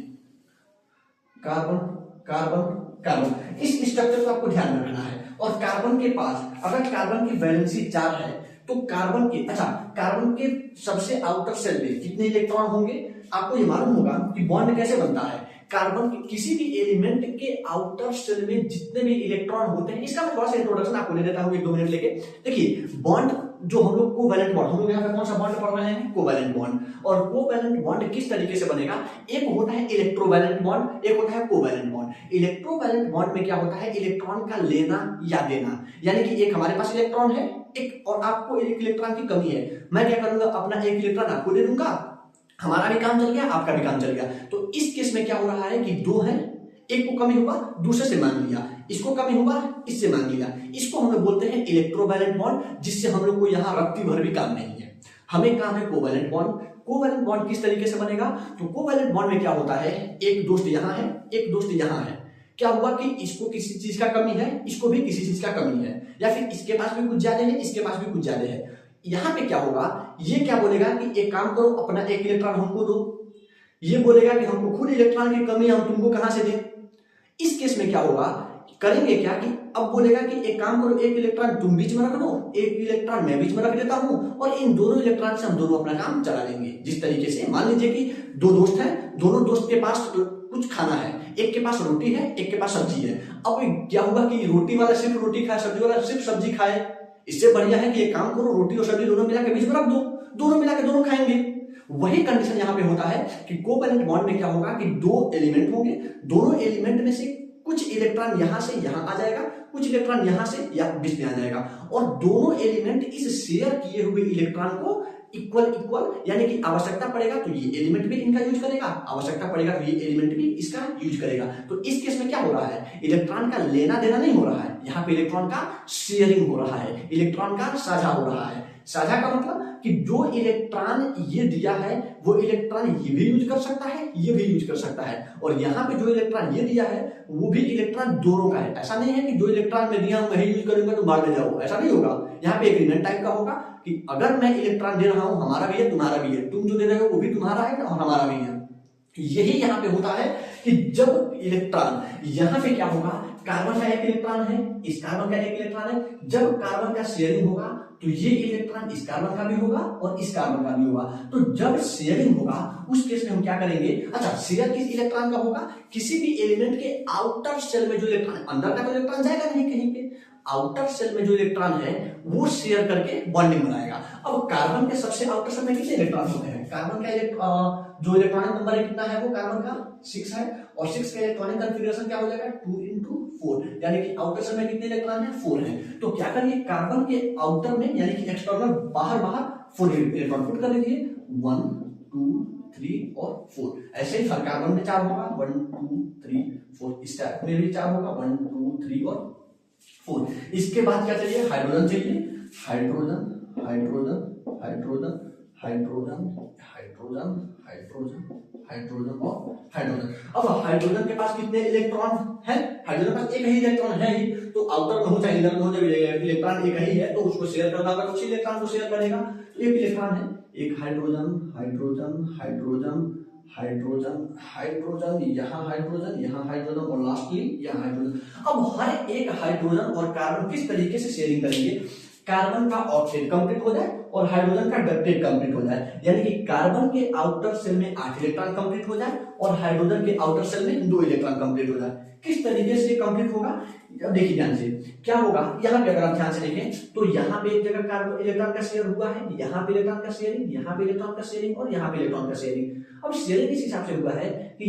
कार्बन कार्बन कार्बन, इस स्ट्रक्चर को आपको ध्यान में रखना है। और कार्बन के पास अगर कार्बन की वैलेंसी 4 है तो कार्बन के, अच्छा, कार्बन के सबसे आउटर सेल में कितने इलेक्ट्रॉन होंगे, आपको ये मालूम होगा कि बॉन्ड कैसे बनता है। कार्बन के किसी भी एलिमेंट के आउटर सेल में जितने भी इलेक्ट्रॉन होते हैं, इसका मैं थोड़ा सा इंट्रोडक्शन आपको दे देता हूं 1-2 मिनट लेके। देखिए, बॉन्ड जो हम लोग कोवैलेंट बॉन्ड, हम लोग यहाँ पे कौन सा बॉन्ड पढ़ रहे हैं, कोवैलेंट बॉन्ड। और कोवैलेंट बॉन्ड किस तरीके से बनेगा, एक होता है इलेक्ट्रोवैलेंट बॉन्ड, एक होता है कोवैलेंट बॉन्ड। इलेक्ट्रोवैलेंट बॉन्ड में क्या होता है, इलेक्ट्रॉन का लेना या देना, यानी कि एक हमारे पास इलेक्ट्रॉन है, एक और आपको एक इलेक्ट्रॉन की कमी है, मैं क्या करूंगा, अपना एक इलेक्ट्रॉन आपको दे दूंगा, हमारा भी काम चल गया, आपका भी काम चल गया। तो इस केस में क्या हो रहा है कि 2 है, एक को कमी होगा, दूसरे से मान लिया, इसको कमी हुआ, इससे मान लिया। इसको हम लोग बोलते हैं इलेक्ट्रोवैलेंट बॉन्ड, जिससे हम लोग को यहाँ रत्ती भर भी काम नहीं है। हमें काम है कोवैलेंट बॉन्ड। कोवैलेंट बॉन्ड किस तरीके से बनेगा? तो कोवैलेंट बॉन्ड में क्या होता है, एक दोस्त यहाँ है, एक दोस्त यहाँ है। क्या हुआ कि इसको किसी चीज का कमी है, इसको भी किसी चीज का कमी है, या फिर इसके पास भी कुछ ज्यादा है, इसके पास भी कुछ ज्यादा है। यहाँ पे क्या होगा, ये क्या बोलेगा कि एक काम करो, अपना एक इलेक्ट्रॉन हमको दो। ये बोलेगा कि हमको खुद इलेक्ट्रॉन की कमी है, हम तुमको कहां से दें। इस केस में क्या होगा, करेंगे क्या कि अब बोलेगा कि एक काम करो, एक इलेक्ट्रॉन तुम बीच में रख दो, एक इलेक्ट्रॉन मैं बीच में रख देता हूं, और इन दोनों इलेक्ट्रॉन से हम दोनों अपना काम चला लेंगे। जिस तरीके से मान लीजिए कि दो दोस्त हैं, दोनों दोस्त के पास कुछ खाना है, एक के पास रोटी है, एक के पास सब्जी है। अब क्या होगा कि रोटी वाला सिर्फ रोटी खाए, सब्जी वाला सिर्फ सब्जी खाए। इससे बढ़िया है कि एक काम करो, रोटी और सब्जी दोनों मिला के बीच में रख दो, दोनों मिला के दोनों खाएंगे। वही कंडीशन यहाँ पे होता है कि कोवैलेंट बॉन्ड में क्या होगा कि दो एलिमेंट होंगे, दोनों एलिमेंट में से कुछ इलेक्ट्रॉन यहां से यहां आ जाएगा, कुछ इलेक्ट्रॉन यहां से या बीच में आ जाएगा, और दोनों एलिमेंट इस शेयर किए हुए इलेक्ट्रॉन को इक्वल इक्वल, यानी कि आवश्यकता पड़ेगा तो ये एलिमेंट भी इनका यूज करेगा, आवश्यकता पड़ेगा तो ये एलिमेंट भी इसका यूज करेगा। तो इस केस में क्या हो रहा है, इलेक्ट्रॉन का लेना देना नहीं हो रहा है, यहाँ पे इलेक्ट्रॉन का शेयरिंग हो रहा है, इलेक्ट्रॉन का साझा हो रहा है। साझा का मतलब कि जो इलेक्ट्रॉन ये दिया है वो इलेक्ट्रॉन ये भी यूज कर सकता है, ये भी यूज कर सकता है, और यहाँ पे जो इलेक्ट्रॉन ये दिया है वो भी इलेक्ट्रॉन दोनों का है। ऐसा नहीं है कि जो इलेक्ट्रॉन मैं दिया हूं वही यूज करूंगा तो बाद में जाओ, ऐसा नहीं होगा। यहाँ पे एग्रीमेंट टाइप का होगा कि अगर मैं इलेक्ट्रॉन दे रहा हूं, हमारा भी है तुम्हारा भी है, तुम जो दे रहे हो वो भी तुम्हारा है और हमारा भी है। यही यहाँ पे होता है कि जब इलेक्ट्रॉन, यहाँ पे क्या होगा, कार्बन का एक इलेक्ट्रॉन है, इस कार्बन का एक इलेक्ट्रॉन है, जब कार्बन का शेयरिंग होगा तो ये इलेक्ट्रॉन इस कार्बन का भी होगा और इस कार्बन का भी होगा। तो जब शेयरिंग होगा उस केस में हम क्या करेंगे, अच्छा शेयर किस इलेक्ट्रॉन का होगा, किसी भी एलिमेंट के आउटर सेल में जो इलेक्ट्रॉन, अंदर का तो इलेक्ट्रॉन जाएगा नहीं कहीं पे, आउटर सेल में जो इलेक्ट्रॉन है वो शेयर करके बॉन्डिंग बनाएगा। अब कार्बन के सबसे आउटर सेल में कितने इलेक्ट्रॉन होते हैं, कार्बन का जो इलेक्ट्रॉनिक नंबर है कितना है, वो कार्बन का 6 है, और 6 का इलेक्ट्रॉनिक कॉन्फ़िगरेशन क्या हो जाएगा 2 into 4, यानी कि आउटर सेल में कितने इलेक्ट्रॉन है 4 है। तो क्या करिए, कार्बन के आउटर में यानी कि एक्सटर्नल बाहर 4 इलेक्ट्रॉन पुट कर दीजिए, 1 2 3 और 4। ऐसे ही हर कार्बन में 4 होगा, 1 2 3 4, इस टाइप में भी 4 होगा, 1 2 3 और 4। इसके बाद क्या चाहिए, हाइड्रोजन चाहिए, hydrogen hydrogen hydrogen hydrogen hydrogen hydrogen hydrogen और हाइड्रोजन। अब हाइड्रोजन के पास कितने इलेक्ट्रॉन है, हाइड्रोजन के पास एक ही इलेक्ट्रॉन है ही, तो आउटर में हो चाहे इनर में हो, जब इलेक्ट्रॉन एक ही है तो उसको शेयर करना होगा, तो उसी इलेक्ट्रॉन को शेयर करेगा। तो एक इलेक्ट्रॉन है, एक hydrogen hydrogen hydrogen hydrogen hydrogen, यहाँ हाइड्रोजन, यहाँ हाइड्रोजन और लास्टली यहाँ हाइड्रोजन। अब हर एक हाइड्रोजन और कार्बन किस तरीके से शेयरिंग करेंगे, कार्बन का ऑक्टेट कंप्लीट हो जाए और हाइड्रोजन का डक्टेट कंप्लीट हो जाए, यानी कि कार्बन के आउटर सेल में 8 इलेक्ट्रॉन कंप्लीट हो जाए और हाइड्रोजन के आउटर सेल में 2 इलेक्ट्रॉन कंप्लीट हो जाए। किस तरीके से कंप्लीट होगा, देखिए ध्यान से क्या होगा। यहाँ पे अगर आप ध्यान से देखें तो यहाँ पे एक जगह कार्बन इलेक्ट्रॉन का शेयर हुआ है, यहाँ पे इलेक्ट्रॉन का शेयरिंग, यहाँ पे इलेक्ट्रॉन का शेयरिंग और यहाँ पे इलेक्ट्रॉन का शेयरिंग। अब शेयरिंग इस हिसाब से हुआ है कि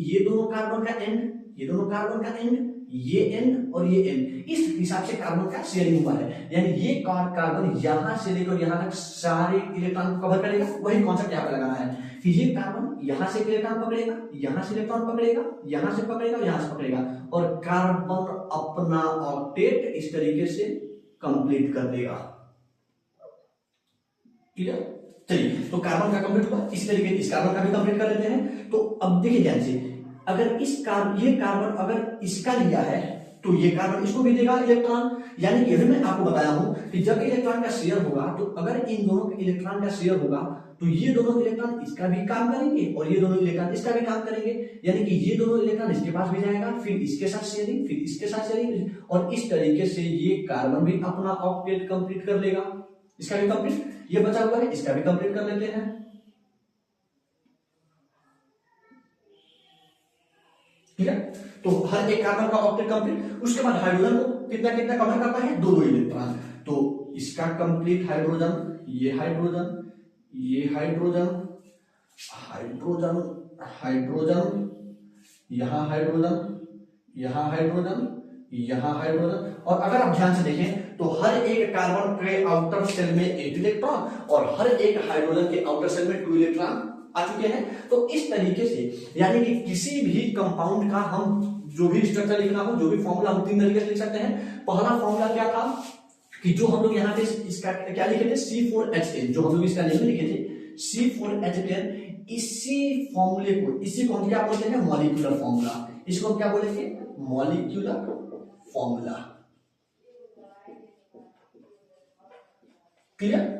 ये दोनों कार्बन का एंड, ये दोनों कार्बन का एंड, ये एंड और ये एंड, इस हिसाब से कार्बन का शेयरिंग हुआ है। यानी ये कार्बन यहां से लेकर यहां तक सारे इलेक्ट्रॉन को कवर करेगा। वही कॉन्सेप्ट यहाँ पे लगाना है कि ये कार्बन यहां से इलेक्ट्रॉन पकड़ेगा, यहां से इलेक्ट्रॉन पकड़ेगा, यहां से पकड़ेगा और यहां से पकड़ेगा, और कार्बन अपना ऑक्टेट इस तरीके से कंप्लीट कर देगा। क्लियर, चलिए तो कार्बन का कंप्लीट हुआ, इस तरीके इस कार्बन का भी कंप्लीट कर लेते हैं। तो अब देखिए ध्यान से, अगर ये कार्बन अगर इसका लिया है तो ये कार्बन इसको भी देगा इलेक्ट्रॉन, यानी कि मैं आपको बताया हूं कि जब इलेक्ट्रॉन का शेयर होगा तो अगर इन दोनों के इलेक्ट्रॉन का शेयर होगा तो ये दोनों इलेक्ट्रॉन इसका भी काम करेंगे और ये दोनों इलेक्ट्रॉन इसका भी काम करेंगे, यानी कि ये दोनों इलेक्ट्रॉन इसके पास भी जाएगा, फिर इसके साथ शेयरिंग, फिर इसके साथ शेयरिंग, और इस तरीके से ये कार्बन भी अपना ऑक्टेट कंप्लीट कर लेगा। इसका भी कंप्लीट, ये बचा हुआ है इसका भी कंप्लीट कर लेते हैं। ठीक है, तो हर एक कार्बन का ऑक्टेट कंप्लीट। उसके बाद हाइड्रोजन को कितना कितना कवर करता है, 2 इलेक्ट्रॉन, तो इसका कंप्लीट हाइड्रोजन, ये हाइड्रोजन, ये हाइड्रोजन, हाइड्रोजन हाइड्रोजन, यहाँ हाइड्रोजन, यहाँ हाइड्रोजन, यहाँ हाइड्रोजन। और अगर आप ध्यान से देखें तो हर एक कार्बन के आउटर सेल में 8 इलेक्ट्रॉन और हर एक हाइड्रोजन के आउटर सेल में 2 इलेक्ट्रॉन आ चुके हैं। तो इस तरीके से यानी कि किसी भी कंपाउंड का हम जो भी स्ट्रक्चर लिखना हो, जो भी फॉर्मूला हम 3 तरीके से लिख सकते हैं। पहला फॉर्मूला क्या था कि जो हम लोग यहाँ पे इसका क्या लिखे थे, C4H10, जो हम लोग इसका नेम लिखे थे C4H10। इसी फॉर्मूले को, इसी को हम क्या बोलते हैं, मॉलिक्यूलर फॉर्मूला। इसको हम क्या बोलेंगे, मॉलिक्यूलर फॉर्मूला। क्लियर।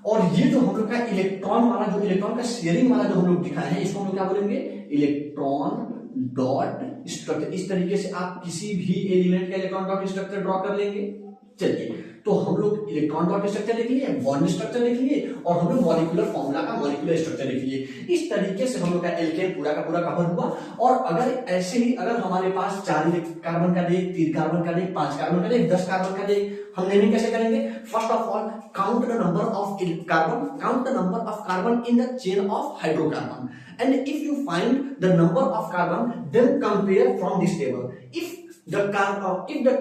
और ये जो हम लोग का इलेक्ट्रॉन वाला, जो इलेक्ट्रॉन का शेयरिंग वाला जो हम लोग दिखाए हैं, इसको हम लोग क्या बोलेंगे, इलेक्ट्रॉन डॉट स्ट्रक्चर। इस तरीके से आप किसी भी एलिमेंट का इलेक्ट्रॉन डॉट स्ट्रक्चर ड्रॉ कर लेंगे। चलिए, तो हम लोग इलेक्ट्रॉन डॉट स्ट्रक्चर लिख लिए, बॉन्ड स्ट्रक्चर लिख लिए, और हम लोग मॉलिक्यूलर फॉर्मूला का मॉलिक्यूलर स्ट्रक्चर लिख लिए। इस तरीके से हम लोग का एल्केन पूरा का पूरा कवर हुआ। और अगर ऐसे ही अगर हमारे पास 4 कार्बन का दे, 3 कार्बन का दे, 5 कार्बन का दे, 10 कार्बन का दे, हम नेमिंग कैसे करेंगे। First of all count the number of carbon, count the number of carbon in the chain of hydrocarbon, and if you find the number of carbon, then compare from this table. If the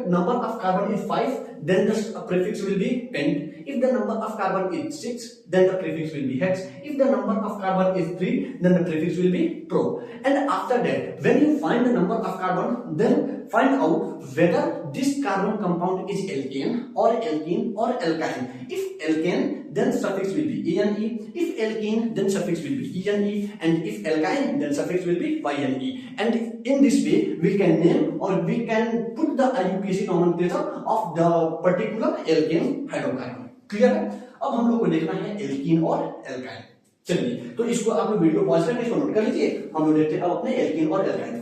number of carbon is 5, then the prefix will be pent. If the number of carbon is 6, then the prefix will be hex. If the number of carbon is 3, then the prefix will be pro. And after that, when you find the number of carbon, then find out whether this carbon compound is alkane or alkene or alkyne. If alkane, then suffix will be ene. If alkene, then suffix will be ene. And if alkyne, then suffix will be yne. And in this way, we can name or we can put the IUPAC nomenclature of the particular alkane hydrocarbon. Clear है। अब हम लोग को देखना है एल्कीन और एल्काइन। चलिए, तो इसको आप लोग वीडियो पॉज करके इसको नोट कर लीजिए। हम लोग देखते हैं अब अपने एल्कीन और एल्काइन।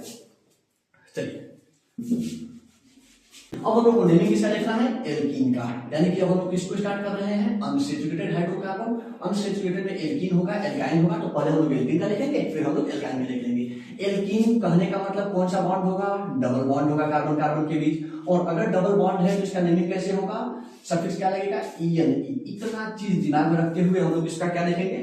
चलिए, अब हम लोग को नेमिंग किसका देखना है, एल्कीन का। यानी कि अब हम लोग किसको स्टार्ट कर रहे हैं, अनसैचुरेटेड हाइड्रोकार्बन। अनसैचुरेटेड में एल्कीन होगा, एल्काइन होगा, तो पहले हम लोग एल्कीन का लिखेंगे, फिर हम लोग एल्काइन में लिख लेंगे। एल्कीन कहने का मतलब कौन सा बॉन्ड होगा, डबल बॉन्ड होगा कार्बन कार्बन के बीच। और अगर डबल बॉन्ड है तो इसका नेमिंग कैसे होगा, सफिक्स क्या लगेगा, ene। इतना चीज दिमाग में रखते हुए हम लोग इसका क्या लिखेंगे,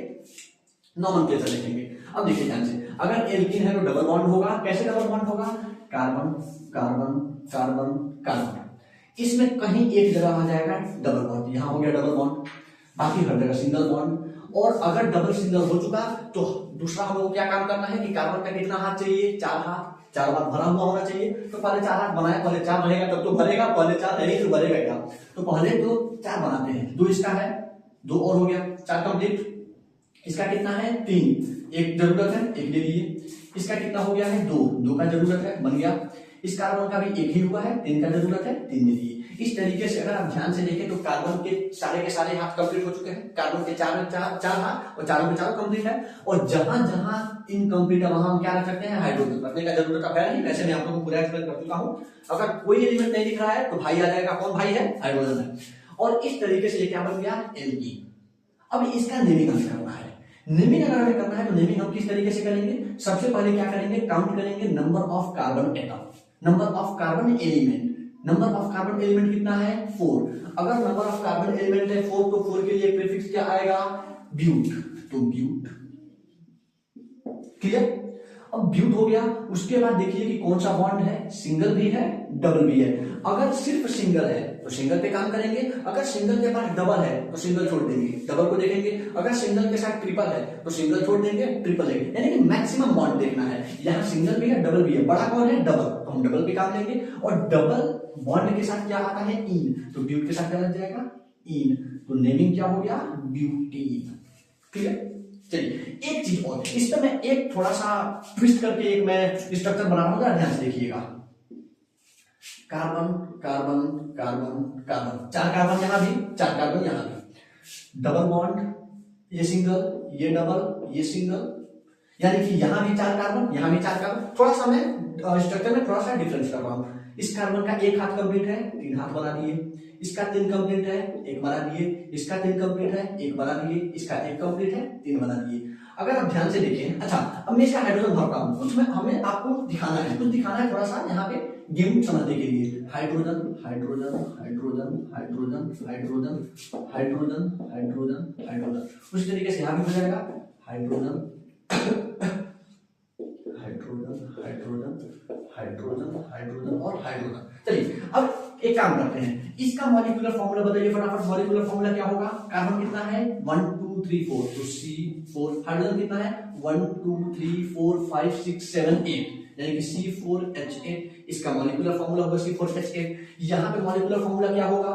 नोमेनक्लेचर लिखेंगे। अब देखिए ध्यान से, अगर एल्कीन है तो डबल बॉन्ड होगा। कैसे डबल बॉन्ड होगा, कार्बन कार्बन कार्बन कार्बन। इसमें कहीं एक जगह आ जाएगा डबल बॉन्ड, यहां हो गया डबल बॉन्ड, बाकी हर जगह सिंगल बॉन्ड। और अगर डबल सिंगल हो चुका तो दूसरा हम लोग क्या काम करना है कि कार्बन का कितना हाथ चाहिए, 4 हाथ, 4 बार भरा हुआ होना चाहिए। तो पहले 4 हाथ बनाए, पहले 4 भरेगा तब तो भरेगा, पहले 4 नहीं तो भरेगा क्या। तो पहले तो 4 बनाते हैं, 2 इसका है, 2 और हो गया, 4 कंप्लीट। इसका कितना है, 3, एक जरूरत है, एक ले लिए। इसका कितना हो गया है, 2 का जरूरत है, बन गया। इस कार्बन का भी एक ही हुआ है, 3 का जरूरत है, 3 ले लिए। इस तरीके से अगर आप ध्यान से देखें तो कार्बन के सारे हाथ कंप्लीट हो चुके हैं। कार्बन के 4 हाथ और चारों के चारों कंप्लीट है। और जहां जहां इनकम्प्लीट है वहां हम क्या रख सकते हैं, हाइड्रोजन रखने का जरूरत है नहीं। वैसे मैं आप लोगों को पूरा एक्सप्लेन कर चुका हूं। अगर कोई एलिमेंट नहीं दिख रहा है तो भाई आ जाएगा, कौन भाई है, हाइड्रोजन है। और इस तरीके से ये क्या बन गया, एल्कीन। अब इसका नेमिंग हमें करना है। नेमिंग अगर हमें करना है तो नेमिंग हम किस तरीके से करेंगे, सबसे पहले क्या करेंगे, काउंट करेंगे number of carbon atom, number of carbon element. Number of carbon element कितना है, 4। अगर नंबर ऑफ कार्बन एलिमेंट है 4 तो 4 के लिए प्रीफिक्स क्या आएगा, ब्यूट। तो ब्यूट, क्लियर। अब ब्यूट हो गया। उसके बाद देखिए कि कौन सा बॉन्ड है, सिंगल भी है, डबल भी है। अगर सिर्फ सिंगल है तो सिंगल पे काम करेंगे। अगर सिंगल के पास डबल है तो सिंगल छोड़ देंगे, डबल को देखेंगे। अगर सिंगल के साथ ट्रिपल है तो सिंगल छोड़ देंगे, ट्रिपल लेंगे। यानी कि मैक्सिमम बॉन्ड देखना है। यहाँ सिंगल भी है, डबल भी है। बड़ा कौन है, डबल, तो हम डबल पे काम लेंगे। और डबल बॉन्ड के साथ क्या आता है, इन, तो ब्यूट के साथ क्या लग जाएगा, इन। तो नेमिंग क्या हो गया, ब्यूटीन। क्लियर। चलिए, एक चीज और, इस पर मैं एक थोड़ा सा ट्विस्ट करके एक मैं स्ट्रक्चर बना रहा हूं, ध्यान से देखिएगा। Carbon carbon carbon carbon, 4 carbon यहां भी, 4 कार्बन यहां भी, डबल बॉन्ड, ये सिंगल, ये डबल, ये सिंगल। यानी कि यहां भी 4 कार्बन, यहां भी 4 कार्बन। थोड़ा सा मैं स्ट्रक्चर में थोड़ा सा डिफरेंस कर रहा हूं। इस कार्बन का 1 हाथ कंप्लीट है, 3 हाथ बना दिए। इसका 3 कंप्लीट है, 1 बना दिए। इसका 3 कंप्लीट है, 1 बना दिए। इसका 1 कंप्लीट है, 3 बना दिए। अगर आप ध्यान से देखें, अच्छा अब मैं इसका हाइड्रोजन भरता हूं, कुछ में हमें आपको दिखाना है, कुछ दिखाना है थोड़ा सा यहाँ पे गेम समझने के लिए। Hydrogen hydrogen hydrogen hydrogen hydrogen hydrogen hydrogen hydrogen, उस तरीके से यहाँ भी हो जाएगा hydrogen hydrogen hydrogen hydrogen hydrogen और हाइड्रोजन। चलिए, अब एक काम करते हैं, इसका मॉलिक्यूलर फॉर्मूला बताइए फटाफट। मॉलिक्यूलर फॉर्मूला क्या होगा, कार्बन कितना है, 1 2 2 3 4, तो C4 हाइड्रोजन कितना है 1 2 3 4 5 6 7 8, यानी कि C4H8, इसका मॉलिक्यूलर फॉर्मूला होगा C4H8। यहाँ पे मॉलिक्यूलर फॉर्मूला क्या होगा,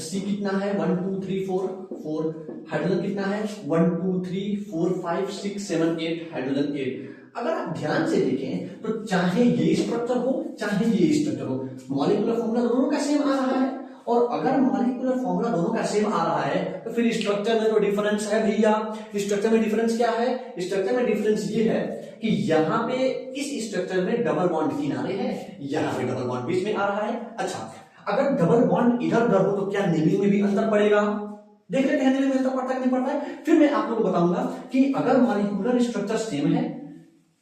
C कितना है 1 2 3 4 4, हाइड्रोजन कितना है 1 2 3 4 5 6 7 8, हाइड्रोजन 8। अगर आप ध्यान से देखें तो चाहे ये स्ट्रक्चर हो चाहे ये स्ट्रक्चर हो, मॉलिक्यूलर फॉर्मूला दोनों का सेम आ रहा है। और अगर मॉलिक्यूलर फॉर्मूला दोनों का सेम आ रहा है तो फिर स्ट्रक्चर में तो डिफरेंस है भैया। स्ट्रक्चर में डिफरेंस क्या है, स्ट्रक्चर में डिफरेंस ये है कि यहाँ पे इस स्ट्रक्चर में डबल बॉन्ड किनारे हैं, यहाँ पे डबल बॉन्ड बीच में आ रहा है। अच्छा, अगर डबल बॉन्ड इधर उधर हो तो क्या नेमिंग में भी अंतर पड़ेगा, देख लेते हैं नेमिंग में अंतर पड़ता है कि नहीं पड़ता है। फिर मैं आप लोगों को बताऊंगा कि अगर मॉलिक्यूलर स्ट्रक्चर सेम है,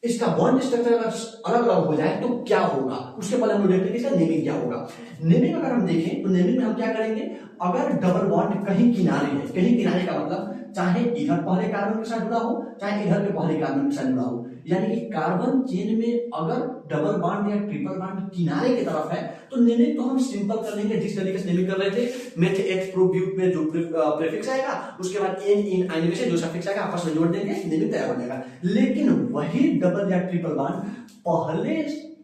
इसका बॉन्ड स्ट्रक्चर अगर अलग अलग हो जाए तो क्या होगा, उसके पहले हम लोग देखते हैं कि इसका नेमिंग क्या होगा। नेमिंग अगर हम देखें तो नेमिंग में हम क्या करेंगे, अगर डबल बॉन्ड कहीं किनारे है, कहीं किनारे का मतलब चाहे इधर पहले कार्बन के साथ जुड़ा हो चाहे इधर के पहले कार्बन के साथ जुड़ा हो, यानी कि कार्बन चेन में अगर डबल बॉन्ड या ट्रिपल बॉन्ड किनारे की तरफ है तो नेमिंग तो हम सिंपल कर लेंगे जिस तरीके से नेमिंग कर रहे थे, मेथ एक्स प्रो ब्यूट में जो प्रीफिक्स आएगा उसके बाद एन इन आइन में से जो सफिक्स आएगा आपस में जोड़ देंगे, नेमिंग तैयार हो जाएगा। लेकिन वही डबल या ट्रिपल बॉन्ड पहले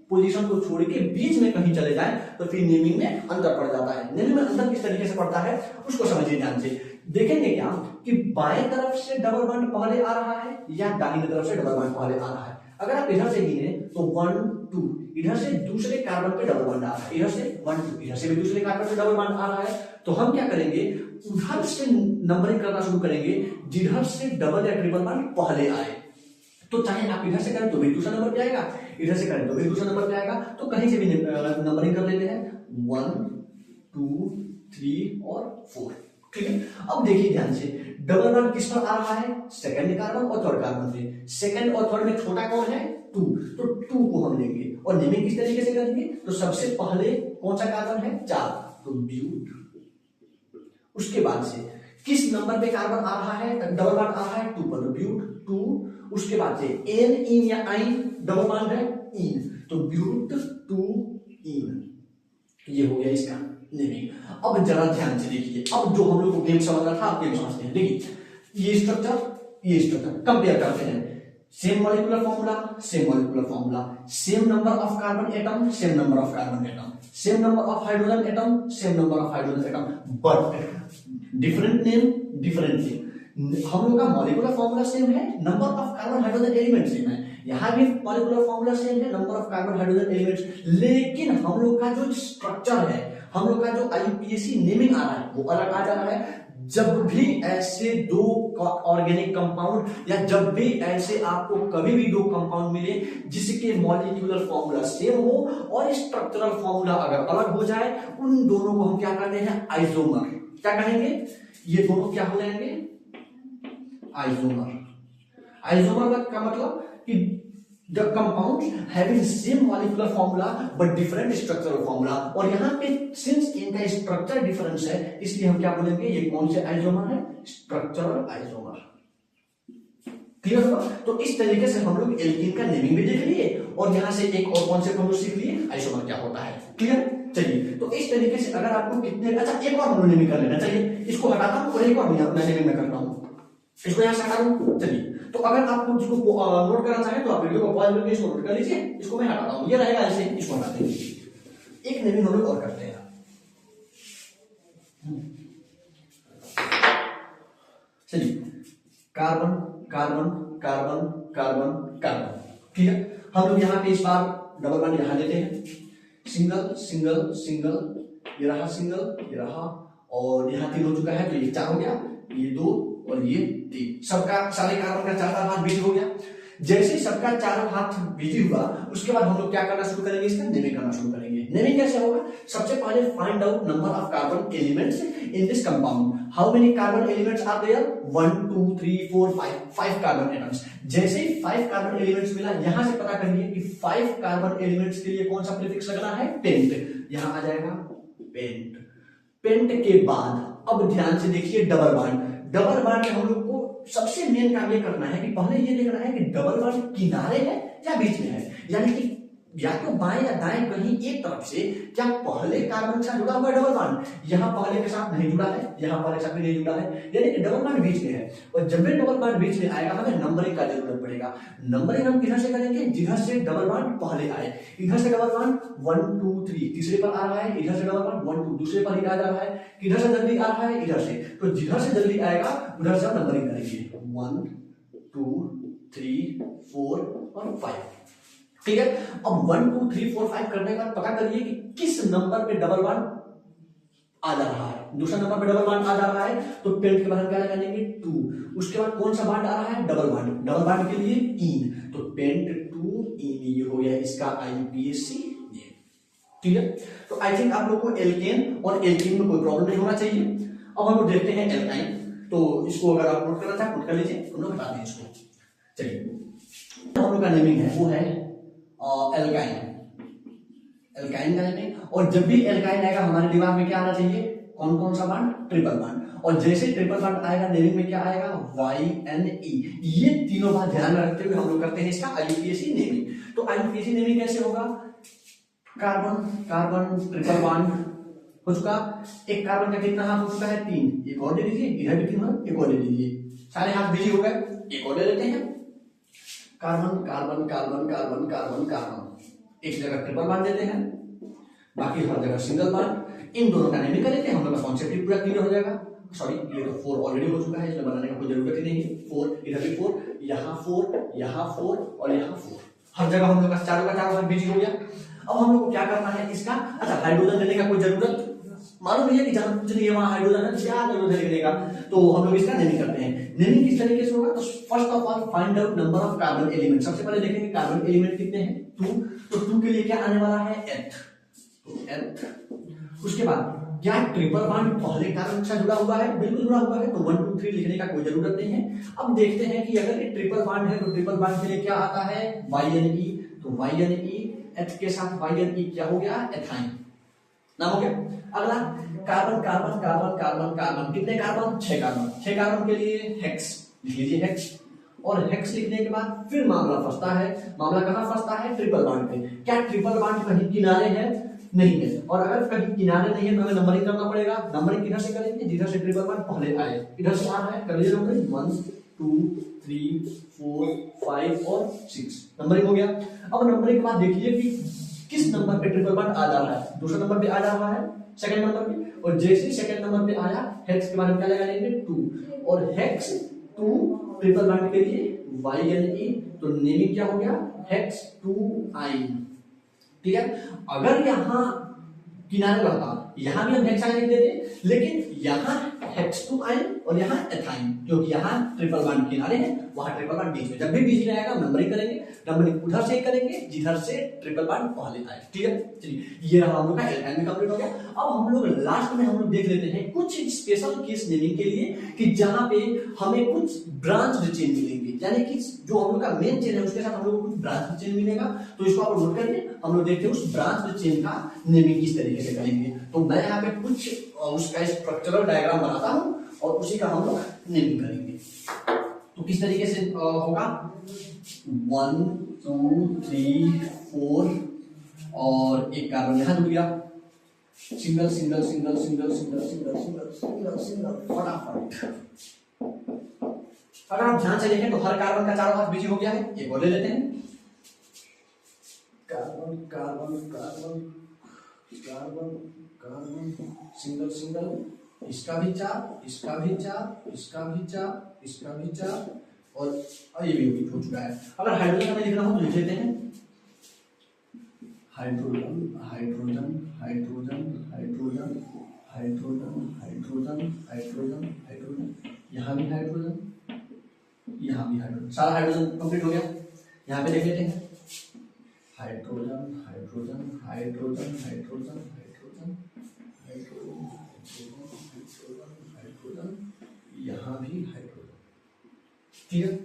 पोजीशन को छोड़ के बीच में कहीं चले जाए तो फिर नेमिंग में अंतर पड़ जाता है। नेमिंग में अंतर किस तरीके से पड़ता है उसको समझिए ध्यान से। देखेंगे क्या कि बाएं तरफ से डबल बॉन्ड पहले आ रहा है या दाहिने तरफ से डबल बॉन्ड पहले आ रहा है। अगर आप इधर से गिने तो 1 2, इधर से दूसरे कार्बन पे डबल बॉन्ड आ रहा है, इधर से 1 2, इधर से भी दूसरे कार्बन पे डबल बॉन्ड आ रहा है, तो हम क्या करेंगे उधर से नंबरिंग करना शुरू करेंगे जिधर से डबल या ट्रिपल बॉन्ड पहले आए। तो चाहे आप इधर से करें तो भी दूसरा नंबर पे आएगा, इधर से करें तो भी दूसरा नंबर पे आएगा, तो कहीं से भी नंबरिंग कर लेते हैं 1 2 3 और 4। ठीक है, अब देखिए ध्यान से डबल बॉन्ड किस पर आ रहा है, सेकंड कार्बन और थर्ड कार्बन पे। सेकंड और थर्ड में छोटा कौन है 2, तो 2 को हम लेंगे और नेमिंग किस तरीके से करेंगे, तो सबसे पहले कौन सा कार्बन है 4, तो ब्यूट। उसके बाद से किस नंबर पे कार्बन आ रहा है, डबल बॉन्ड आ रहा है 2 पर, तो ब्यूट 2। उसके बाद से एन इन या आइन डबल बॉन्ड है इन, तो ब्यूट 2 इन। ये हो गया इसका नेमिंग। अब जरा ध्यान से देखिए, अब जो हम लोग को गेम समझना था आप गेम समझते हैं। देखिए ये स्ट्रक्चर कंपेयर करते हैं, same molecular formula same molecular formula, same number of carbon atom same number of carbon atom, same number of hydrogen atom same number of hydrogen atom, but different name different name. हम लोग का मॉलिक्यूलर फॉर्मूला सेम है, number of carbon hydrogen element same है, यहाँ भी मॉलिक्यूलर फॉर्मूला सेम है, number of carbon hydrogen elements, लेकिन हम लोग का जो स्ट्रक्चर है, हम लोग का जो आईयूपीएसी नेमिंग आ रहा है वो अलग आ जा रहा है। जब भी ऐसे दो ऑर्गेनिक कंपाउंड या जब भी ऐसे आपको कभी भी दो कंपाउंड मिले जिसके मॉलिक्यूलर फॉर्मूला सेम हो और स्ट्रक्चरल फॉर्मूला अगर अलग हो जाए, उन दोनों को हम क्या कहते हैं आइसोमर। क्या कहेंगे, ये दोनों क्या हो जाएंगे आइसोमर। आइसोमर का मतलब कि the compounds having same molecular formula but different structural formula, और यहाँ पे since इनका स्ट्रक्चर डिफरेंस है इसलिए हम क्या बोलेंगे ये कौन से आइसोमर है, स्ट्रक्चरल आइसोमर। क्लियर हुआ। तो इस तरीके से हम लोग एल्कीन का नेमिंग भी देख लिए और यहाँ से एक और कॉन्सेप्ट हम लोग सीख लिए आइसोमर क्या होता है। क्लियर, चलिए तो इस तरीके से अगर आपको कितने, अच्छा एक और हम लोग नेमिंग कर लेना चाहिए, इसको हटाता हूँ और एक और मैं नेमिंग में करता हूँ, इसको यहाँ से हटा दूं। चलिए तो अगर आपको इसको नोट करना चाहें तो आप वीडियो को पॉज करके इसको नोट कर लीजिए, इसको मैं हटाता हूं, ये रहेगा ऐसे, इसको हटा देंगे। एक नेमिंग हम लोग और करते हैं। चलिए carbon carbon carbon carbon carbon, ठीक है। हम लोग यहाँ पे इस बार डबल बॉन्ड यहाँ लेते हैं, सिंगल सिंगल सिंगल, ये रहा सिंगल, ये रहा, और यहाँ 3 हो चुका है तो ये 4 हो गया, ये 2 और ये 3, सबका सारे कार्बन का 4 हाथ बिजी हो गया। जैसे ही सबका 4 हाथ बिजी हुआ उसके बाद हम लोग क्या करना शुरू करेंगे, इसका नेमिंग करना शुरू करेंगे। नेमिंग कैसे होगा, सबसे पहले find out number of carbon elements in this compound, how many carbon elements are there, 1 2 3 4 5 carbon atoms. जैसे ही 5 कार्बन एलिमेंट्स मिला, यहां से पता करिए कि 5 कार्बन एलिमेंट्स के लिए कौन सा प्रीफिक्स लगना है, पेंट, यहां आ जाएगा पेंट। पेंट के बाद अब ध्यान से देखिए डबल बॉन्ड। डबल बॉन्ड में हम लोग को सबसे मेन काम ये करना है कि पहले ये देखना है कि डबल बॉन्ड किनारे है या बीच में है, यानी कि या तो बाएं या दाएं कहीं एक तरफ से क्या पहले कार्बन के साथ जुड़ा हुआ है डबल बॉन्ड, यहाँ पहले के साथ नहीं जुड़ा है, यहाँ पहले के साथ भी नहीं जुड़ा है, यानी कि डबल बॉन्ड बीच में है। और जब भी डबल बॉन्ड बीच में आएगा हमें नंबरिंग का जरूरत पड़ेगा। नंबरिंग हम किधर से करेंगे, जिधर से डबल बॉन्ड पहले आए। इधर से डबल बॉन्ड 1 2 3 तीसरे पर आ रहा है, इधर से डबल बॉन्ड 1 2 दूसरे पर ही आ रहा है, किधर से जल्दी आ रहा है, इधर से। तो जिधर से जल्दी आएगा उधर से हम नंबरिंग करेंगे 1 2 3 4 और 5। ठीक है, अब 1 2 3 4 5 करने का पता करिए कि किस नंबर पे डबल बॉन्ड आ जा रहा है। दूसरा नंबर पे डबल बॉन्ड आ जा रहा है तो पेंट के बाद हम क्या लगाएंगे 2। उसके बाद कौन सा बॉन्ड आ रहा है, डबल बॉन्ड। डबल बॉन्ड के लिए इन, तो पेंट 2 इन, ये हो गया इसका IUPAC। ठीक है, तो आई थिंक आप लोग को एल्केन और एल्कीन में कोई प्रॉब्लम नहीं होना चाहिए। अब हम लोग देखते हैं एल्काइन, तो इसको अगर आप नोट करना चाहें नोट कर लीजिए, हम लोग बता दें इसको। चलिए, हम लोग का नेमिंग है वो है एल्काइन, एल्काइन का नेमिंग। और जब भी एल्काइन आएगा हमारे दिमाग में क्या आना चाहिए, कौन कौन सा बॉन्ड, ट्रिपल बॉन्ड। और जैसे ट्रिपल बॉन्ड आएगा नेमिंग में क्या आएगा, YNE। ये तीनों बात ध्यान में रखते हुए हम लोग करते हैं इसका IUPAC नेमिंग। तो IUPAC नेमिंग कैसे होगा, कार्बन कार्बन ट्रिपल बॉन्ड हो चुका, एक कार्बन का कितना हाथ हो चुका है, 3, एक और दे दीजिए, इधर भी 3 हाथ, एक और दे दीजिए, सारे हाथ बिजी हो गए, एक और दे देते हैं। Carbon carbon carbon carbon carbon carbon, एक जगह ट्रिपल बॉन्ड देते हैं, बाकी हर जगह सिंगल बॉन्ड। इन दोनों का नेमिंग कर लेते हैं, हम लोग का कॉन्सेप्ट ही पूरा क्लियर हो जाएगा। सॉरी, ये तो 4 ऑलरेडी हो चुका है, इसमें बनाने का कोई जरूरत ही नहीं है। 4 इधर भी 4, यहाँ 4, यहाँ 4 और यहाँ 4, हर जगह हम लोग का चारों हाथ बिजी हो गया। अब हम लोग को क्या करना है इसका, अच्छा हाइड्रोजन देने का कोई जरूरत मालूम नहीं है कि जहां कुछ नहीं है वहां हाइड्रोजन है, क्या जरूरत है लिखने का, तो हम लोग इसका नेमिंग करते हैं। नेमिंग किस तरीके से होगा, तो first of all find out number of carbon element. सबसे पहले देखेंगे कार्बन एलिमेंट कितने हैं, 2, तो 2 के लिए क्या आने वाला है, एथ, तो एथ। उसके बाद क्या ट्रिपल बॉन्ड पहले कार्बन के साथ जुड़ा हुआ है, बिल्कुल जुड़ा हुआ है, तो 1 2 3 लिखने का कोई जरूरत नहीं है। अब देखते हैं कि अगर ये ट्रिपल बॉन्ड है तो ट्रिपल बॉन्ड के लिए क्या आता है, YNE, तो YNE एथ के साथ YNE क्या हो गया, एथाइन नाम हो गया। अगला carbon carbon carbon carbon carbon, कितने कार्बन, 6 कार्बन, 6 कार्बन के लिए हेक्स लिख लीजिए, हेक्स। और हेक्स लिखने के बाद फिर मामला फंसता है, मामला कहां फंसता है, ट्रिपल बॉन्ड पे। क्या ट्रिपल बॉन्ड कहीं किनारे है, नहीं है, और अगर कहीं किनारे नहीं है तो हमें नंबरिंग करना पड़ेगा। नंबरिंग किधर से करेंगे, जिधर से ट्रिपल बॉन्ड पहले आए, इधर से आ रहा है, कर लीजिए नंबरिंग 1 2 3 4 5 और 6, नंबरिंग हो गया। अब नंबरिंग के बाद देखिए कि किस नंबर पे ट्रिपल बॉन्ड आ जा रहा है, दूसरे नंबर पे आ जा रहा है, सेकंड नंबर पे। और जैसे सेकंड नंबर पे आया, हेक्स के बाद हम क्या लगा लेंगे, 2, और हेक्स 2 ट्रिपल बॉन्ड के लिए YNE, तो नेमिंग क्या हो गया, हेक्स 2 ठीक है। अगर यहाँ किनारे रहता, यहाँ भी हम हेक्साइन लिख देते, लेकिन यहाँ हेक्स 2 और यहाँ एथाइन, क्योंकि यहाँ ट्रिपल बॉन्ड किनारे हैं, वहां ट्रिपल बॉन्ड बीच में। जब भी बीच में आएगा नंबरिंग करेंगे, नंबरिंग उधर से करेंगे जिधर से ट्रिपल बॉन्ड पहले आए। ठीक है, चलिए ये रहा हम लोग का एल्काइन भी कंप्लीट हो गया। अब हम लोग लास्ट में हम लोग देख लेते हैं कुछ स्पेशल केस नेमिंग के लिए, कि जहां पे हमें कुछ ब्रांच चेन मिलेंगे, यानी कि जो हम लोग का मेन चेन है उसके साथ हम लोग को कुछ ब्रांच चेन मिलेगा। तो इसको आप नोट करिए, हम लोग देखते हैं उस ब्रांच चेन का नेमिंग किस तरीके से करेंगे। तो मैं यहाँ पे कुछ उसका स्ट्रक्चरल डायग्राम बनाता हूँ और उसी का हम लोग नेमिंग करेंगे। तो किस तरीके से होगा, 1 2 3 4 और एक कार्बन यहाँ जुड़ गया, single single single single single single single single single फटाफट। अगर आप ध्यान से देखें तो हर कार्बन का चारों हाथ बिजी हो गया है, एक और ले लेते हैं, carbon carbon carbon carbon carbon single single, इसका भी 4, इसका भी 4, इसका भी 4, इसका भी 4 और ये भी हो चुका है। अगर हाइड्रोजन में लिखना हो तो लिख लेते हैं, hydrogen hydrogen hydrogen hydrogen hydrogen hydrogen hydrogen hydrogen, यहाँ भी हाइड्रोजन, यहाँ भी हाइड्रोजन, सारा हाइड्रोजन कंप्लीट हो गया। यहाँ पे देख लेते हैं, hydrogen hydrogen hydrogen hydrogen hydrogen hydrogen hydrogen, यहाँ भी हाइड्रोजन। ठीक है,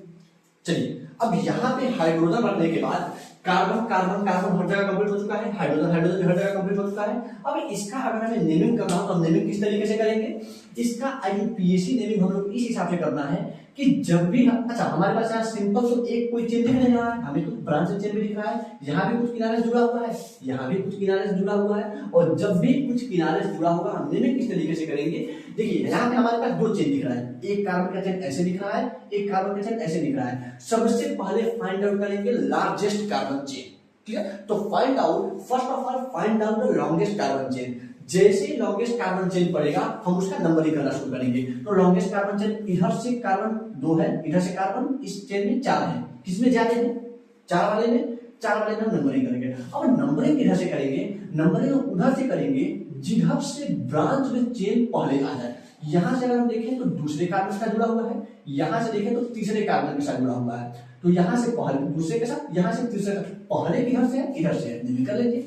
चलिए अब यहाँ पे हाइड्रोजन रखने के बाद कार्बन कार्बन कार्बन हर जगह कंप्लीट हो चुका है, हाइड्रोजन हाइड्रोजन हर जगह कंप्लीट हो चुका है। अब इसका अगर हमें नेमिंग करना हो तो हम नेमिंग किस तरीके से करेंगे, इसका IUPAC नेमिंग हम लोग इस हिसाब से करना है कि जब भी अच्छा हमारे पास यहाँ सिंपल तो एक कोई चेन दिख नहीं रहा है, हमें कुछ ब्रांच चेन भी दिख रहा है, यहाँ भी कुछ किनारे से जुड़ा हुआ है, यहाँ भी कुछ किनारे से जुड़ा हुआ है, और जब भी कुछ किनारे से जुड़ा होगा हम नेमिंग किस तरीके से करेंगे। देखिए यहाँ पे हमारे पास दो चेन दिख रहा है, एक कार्बन का चेन ऐसे दिख रहा है, एक कार्बन का चेन ऐसे दिख रहा है। सबसे पहले फाइंड आउट करेंगे लार्जेस्ट कार्बन चेन, ठीक है। तो find out, first of all find out the longest carbon chain. जैसे ही लॉन्गेस्ट कार्बन चेन पड़ेगा हम उसका नंबरिंग करना शुरू करेंगे। तो लॉन्गेस्ट कार्बन चेन, इधर से कार्बन 2 है, इधर से कार्बन इस चेन में 4 है, किसमें ज्यादा है, 4 वाले में, 4 वाले में हम नंबरिंग करेंगे। अब नंबरिंग किधर से करेंगे, नंबरिंग उधर से करेंगे जिधर से ब्रांच में चेन पहले आ जाए। यहां से अगर हम देखें तो दूसरे कार्बन के साथ जुड़ा हुआ है, यहां से देखें तो तीसरे कार्बन के साथ जुड़ा हुआ है, तो यहां से पहले दूसरे के साथ, यहां से तीसरे का, पहले किधर से है, इधर से है, निकल लेंगे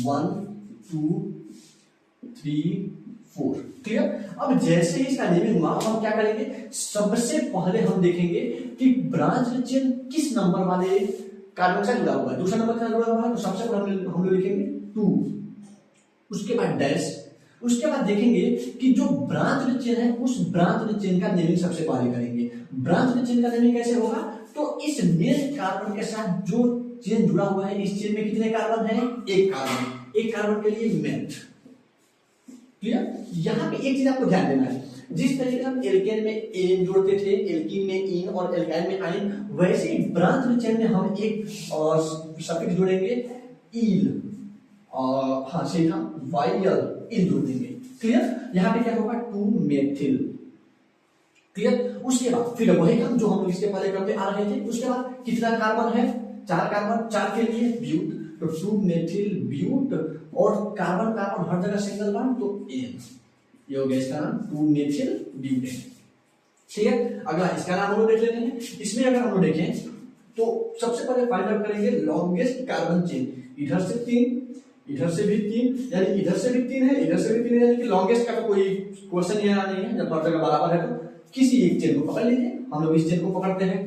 1 2 3 4, ठीक है। अब जैसे ही इसका नेमिंग हुआ हम क्या करेंगे, सबसे पहले हम देखेंगे कि ब्रांच चेन किस नंबर वाले कार्बन से जुड़ा हुआ है। दूसरा नंबर के साथ जुड़ा हुआ है तो सबसे पहले हम लोग लिखेंगे 2, उसके बाद डैश, उसके बाद देखेंगे कि जो ब्रांच चेन है उस ब्रांच चेन का नेमिंग सबसे पहले करेंगे। ब्रांच चेन का नेमिंग कैसे होगा, तो इस मेन कार्बन के साथ जो चेन जुड़ा हुआ है, इस चेन में कितने कार्बन है, एक कार्बन, एक कार्बन के लिए मेथ, क्लियर। यहाँ पे एक चीज आपको ध्यान देना है, जिस तरीके से हम एल्केन में एन जोड़ते थे, एल्कीन में इन और एल्काइन में आइन, वैसे ही ब्रांच चेन में हम एक सफिक्स जोड़ेंगे ईल, और हाँ सही था वाइल, ईल जोड़ देंगे, क्लियर। यहाँ पे क्या होगा 2 मेथिल, क्लियर। उसके बाद फिर वही काम जो हम इसके पहले करते आ रहे थे, उसके बाद कितना कार्बन है, 4 कार्बन, 4 के लिए ब्यूट, तो 2 मेथिल ब्यूट, और कार्बन कार्बन हर जगह सिंगल बॉन्ड तो एन, ये हो गया इसका नाम 2 मेथिल ब्यूटेन, ठीक है। अगला इसका नाम हम लोग देख लेते हैं। इसमें अगर हम लोग देखें तो सबसे पहले फाइंड आउट करेंगे लॉन्गेस्ट कार्बन चेन, इधर से 3, इधर से भी 3, यानी इधर से भी 3 है, इधर से भी 3 है, यानी कि लॉन्गेस्ट का तो कोई क्वेश्चन ही आना नहीं है। जब हर जगह बराबर है तो किसी एक चेन को पकड़ लीजिए, हम लोग इस चेन को पकड़ते हैं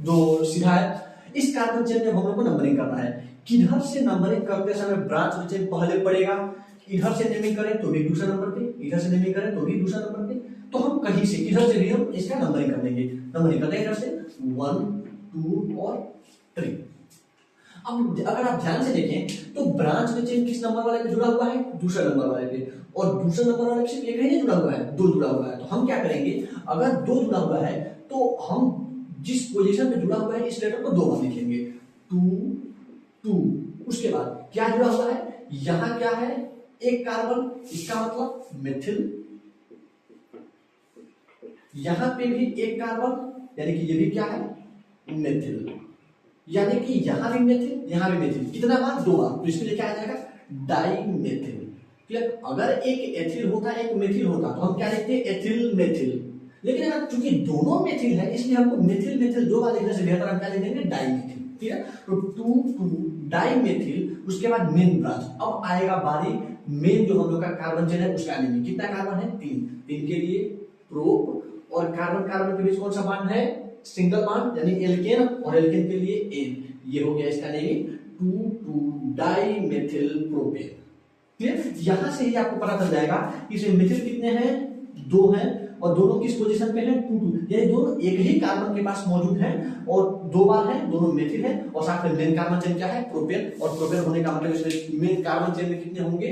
जो सीधा है। इस कार्बन चेन में हम लोग को नंबरिंग करना है, किधर से नंबरिंग करते समय ब्रांच चेन पहले पड़ेगा, इधर से नेमिंग करें तो भी दूसरा नंबर पे, इधर से नेमिंग करें तो भी दूसरा नंबर पे, तो हम कहीं से किधर से भी हम इसका नंबरिंग कर देंगे। नंबरिंग करते हैं इधर से 1 2 और 3। अब अगर आप ध्यान से देखें तो ब्रांच चेन किस नंबर वाले पे जुड़ा हुआ है, दूसरा नंबर वाले पे, और दूसरा नंबर वाले पे सिर्फ एक ही जुड़ा हुआ है, 2 जुड़ा हुआ है। तो हम क्या करेंगे, अगर 2 जुड़ा हुआ है तो हम जिस पोजीशन पे जुड़ा हुआ है इस लेटर को 2 बार लिखेंगे, 2 2। उसके बाद क्या जुड़ा हुआ है, यहां क्या है, एक कार्बन, इसका मतलब मेथिल, यहां पे भी एक कार्बन, यानी कि ये भी क्या है, मेथिल, यानी कि यहां भी मेथिल, यहां भी मेथिल, कितना बार, 2 बार, तो इसके लिए क्या आ जाएगा, डाइमेथिल, क्लियर। अगर एक एथिल होता, एक मेथिल होता तो हम क्या लिखते, एथिल मेथिल, लेकिन अगर चूंकि दोनों मेथिल है इसलिए हमको मेथिल मेथिल 2 बार लिखने से बेहतर हम क्या लिख देंगे, डाइमेथिल, ठीक है। तो 2 2 डाइमेथिल, उसके बाद मेन ब्रांच। अब आएगा बारी मेन जो हम लोग का कार्बन चेन है उसका नेमिंग, कितना कार्बन है, 3 के लिए प्रोप, और कार्बन कार्बन के बीच कौन सा बॉन्ड है, सिंगल बॉन्ड, यानी एल्केन, और एल्केन के लिए एन, ये हो गया इसका नेमिंग 2 2 डाइमेथिल प्रोपेन, क्लियर। यहां से ही आपको पता चल जाएगा कि इसमें मेथिल कितने हैं, 2 हैं, और दोनों किस पोजीशन पे हैं, 2 2, यानी दोनों एक ही कार्बन के पास मौजूद हैं और 2 बार है, दोनों मेथिल है, और साथ में मेन कार्बन चेन क्या है, प्रोपेन, और प्रोपेन होने का मतलब इसमें मेन कार्बन चेन में कितने होंगे,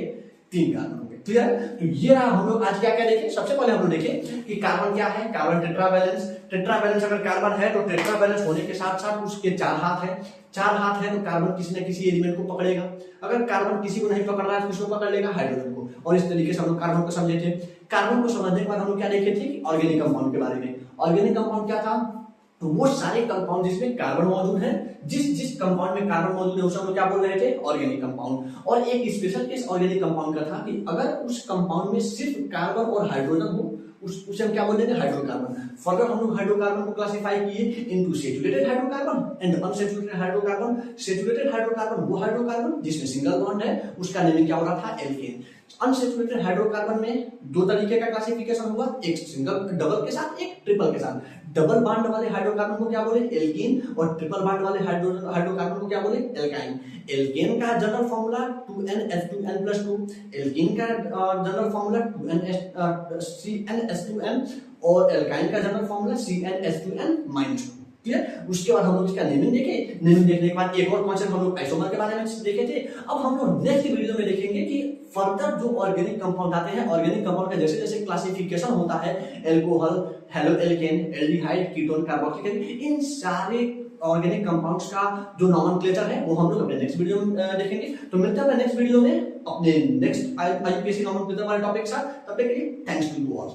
3 कार्बन होंगे, क्लियर है। तो ये रहा हम लोग आज क्या क्या देखे। सबसे पहले हम लोग देखे कि कार्बन क्या है, कार्बन टेट्रावैलेंस, टेट्रावैलेंस अगर कार्बन है तो टेट्रावैलेंस होने के साथ साथ उसके 4 हाथ है, 4 हाथ है तो कार्बन किसी न किसी एलिमेंट को पकड़ेगा, अगर कार्बन किसी को नहीं पकड़ रहा है तो किसको पकड़ लेगा, हाइड्रोजन को। और इस तरीके से हम लोग कार्बन को समझे थे। कार्बन को समझने के बाद हम लोग क्या देखे थे कि ऑर्गेनिक कंपाउंड के बारे में। ऑर्गेनिक कंपाउंड क्या था, तो वो सारे कंपाउंड जिसमें कार्बन मौजूद है, जिस कंपाउंड में कार्बन मौजूद है उसे हम लोग क्या बोल रहे थे, ऑर्गेनिक कंपाउंड। और एक स्पेशल केस ऑर्गेनिक कंपाउंड का था कि अगर उस कंपाउंड में सिर्फ कार्बन और हाइड्रोजन हो उसे हम क्या बोलेंगे, हाइड्रोकार्बन। फर्दर हम लोग हाइड्रोकार्बन को क्लासिफाई किए into saturated hydrocarbon and unsaturated hydrocarbon. Saturated hydrocarbon वो हाइड्रोकार्बन जिसमें सिंगल बॉन्ड है, उसका नेमिंग क्या हो रहा था, एल्केन। अनसेचुरेटेड हाइड्रोकार्बन में 2 तरीके का क्लासिफिकेशन हुआ, एक सिंगल डबल के साथ, एक ट्रिपल के साथ। डबल बॉन्ड वाले हाइड्रोकार्बन को क्या बोले, एल्कीन, और ट्रिपल बॉन्ड वाले हाइड्रोकार्बन को क्या बोले, एल्काइन। एल्केन का जनरल फॉर्मूला 2NH2N+2, एल्कीन का जनरल फॉर्मूला 2NH3NH2N, और एल्काइन का जनरल फॉर्मूला CnH2n-2। क्लियर। उसके बाद हम लोग इसका नेमिंग देखे, नेमिंग देखने के बाद एक और कॉन्सेप्ट हम लोग आइसोमर के बारे में देखे थे। अब हम लोग नेक्स्ट वीडियो में देखेंगे कि फर्दर जो ऑर्गेनिक कंपाउंड आते हैं, ऑर्गेनिक कंपाउंड का जैसे जैसे क्लासिफिकेशन होता है, alcohol, haloalkane, aldehyde, ketone, carboxylic, इन सारे ऑर्गेनिक कंपाउंड्स का जो नॉमेनक्लेचर है वो हम लोग अपने नेक्स्ट वीडियो में देखेंगे। तो मिलते हैं नेक्स्ट वीडियो में अपने नेक्स्ट आईयूपीएसी नॉमेनक्लेचर वाले टॉपिक के साथ। तब तक के लिए थैंक्स टू यू ऑल।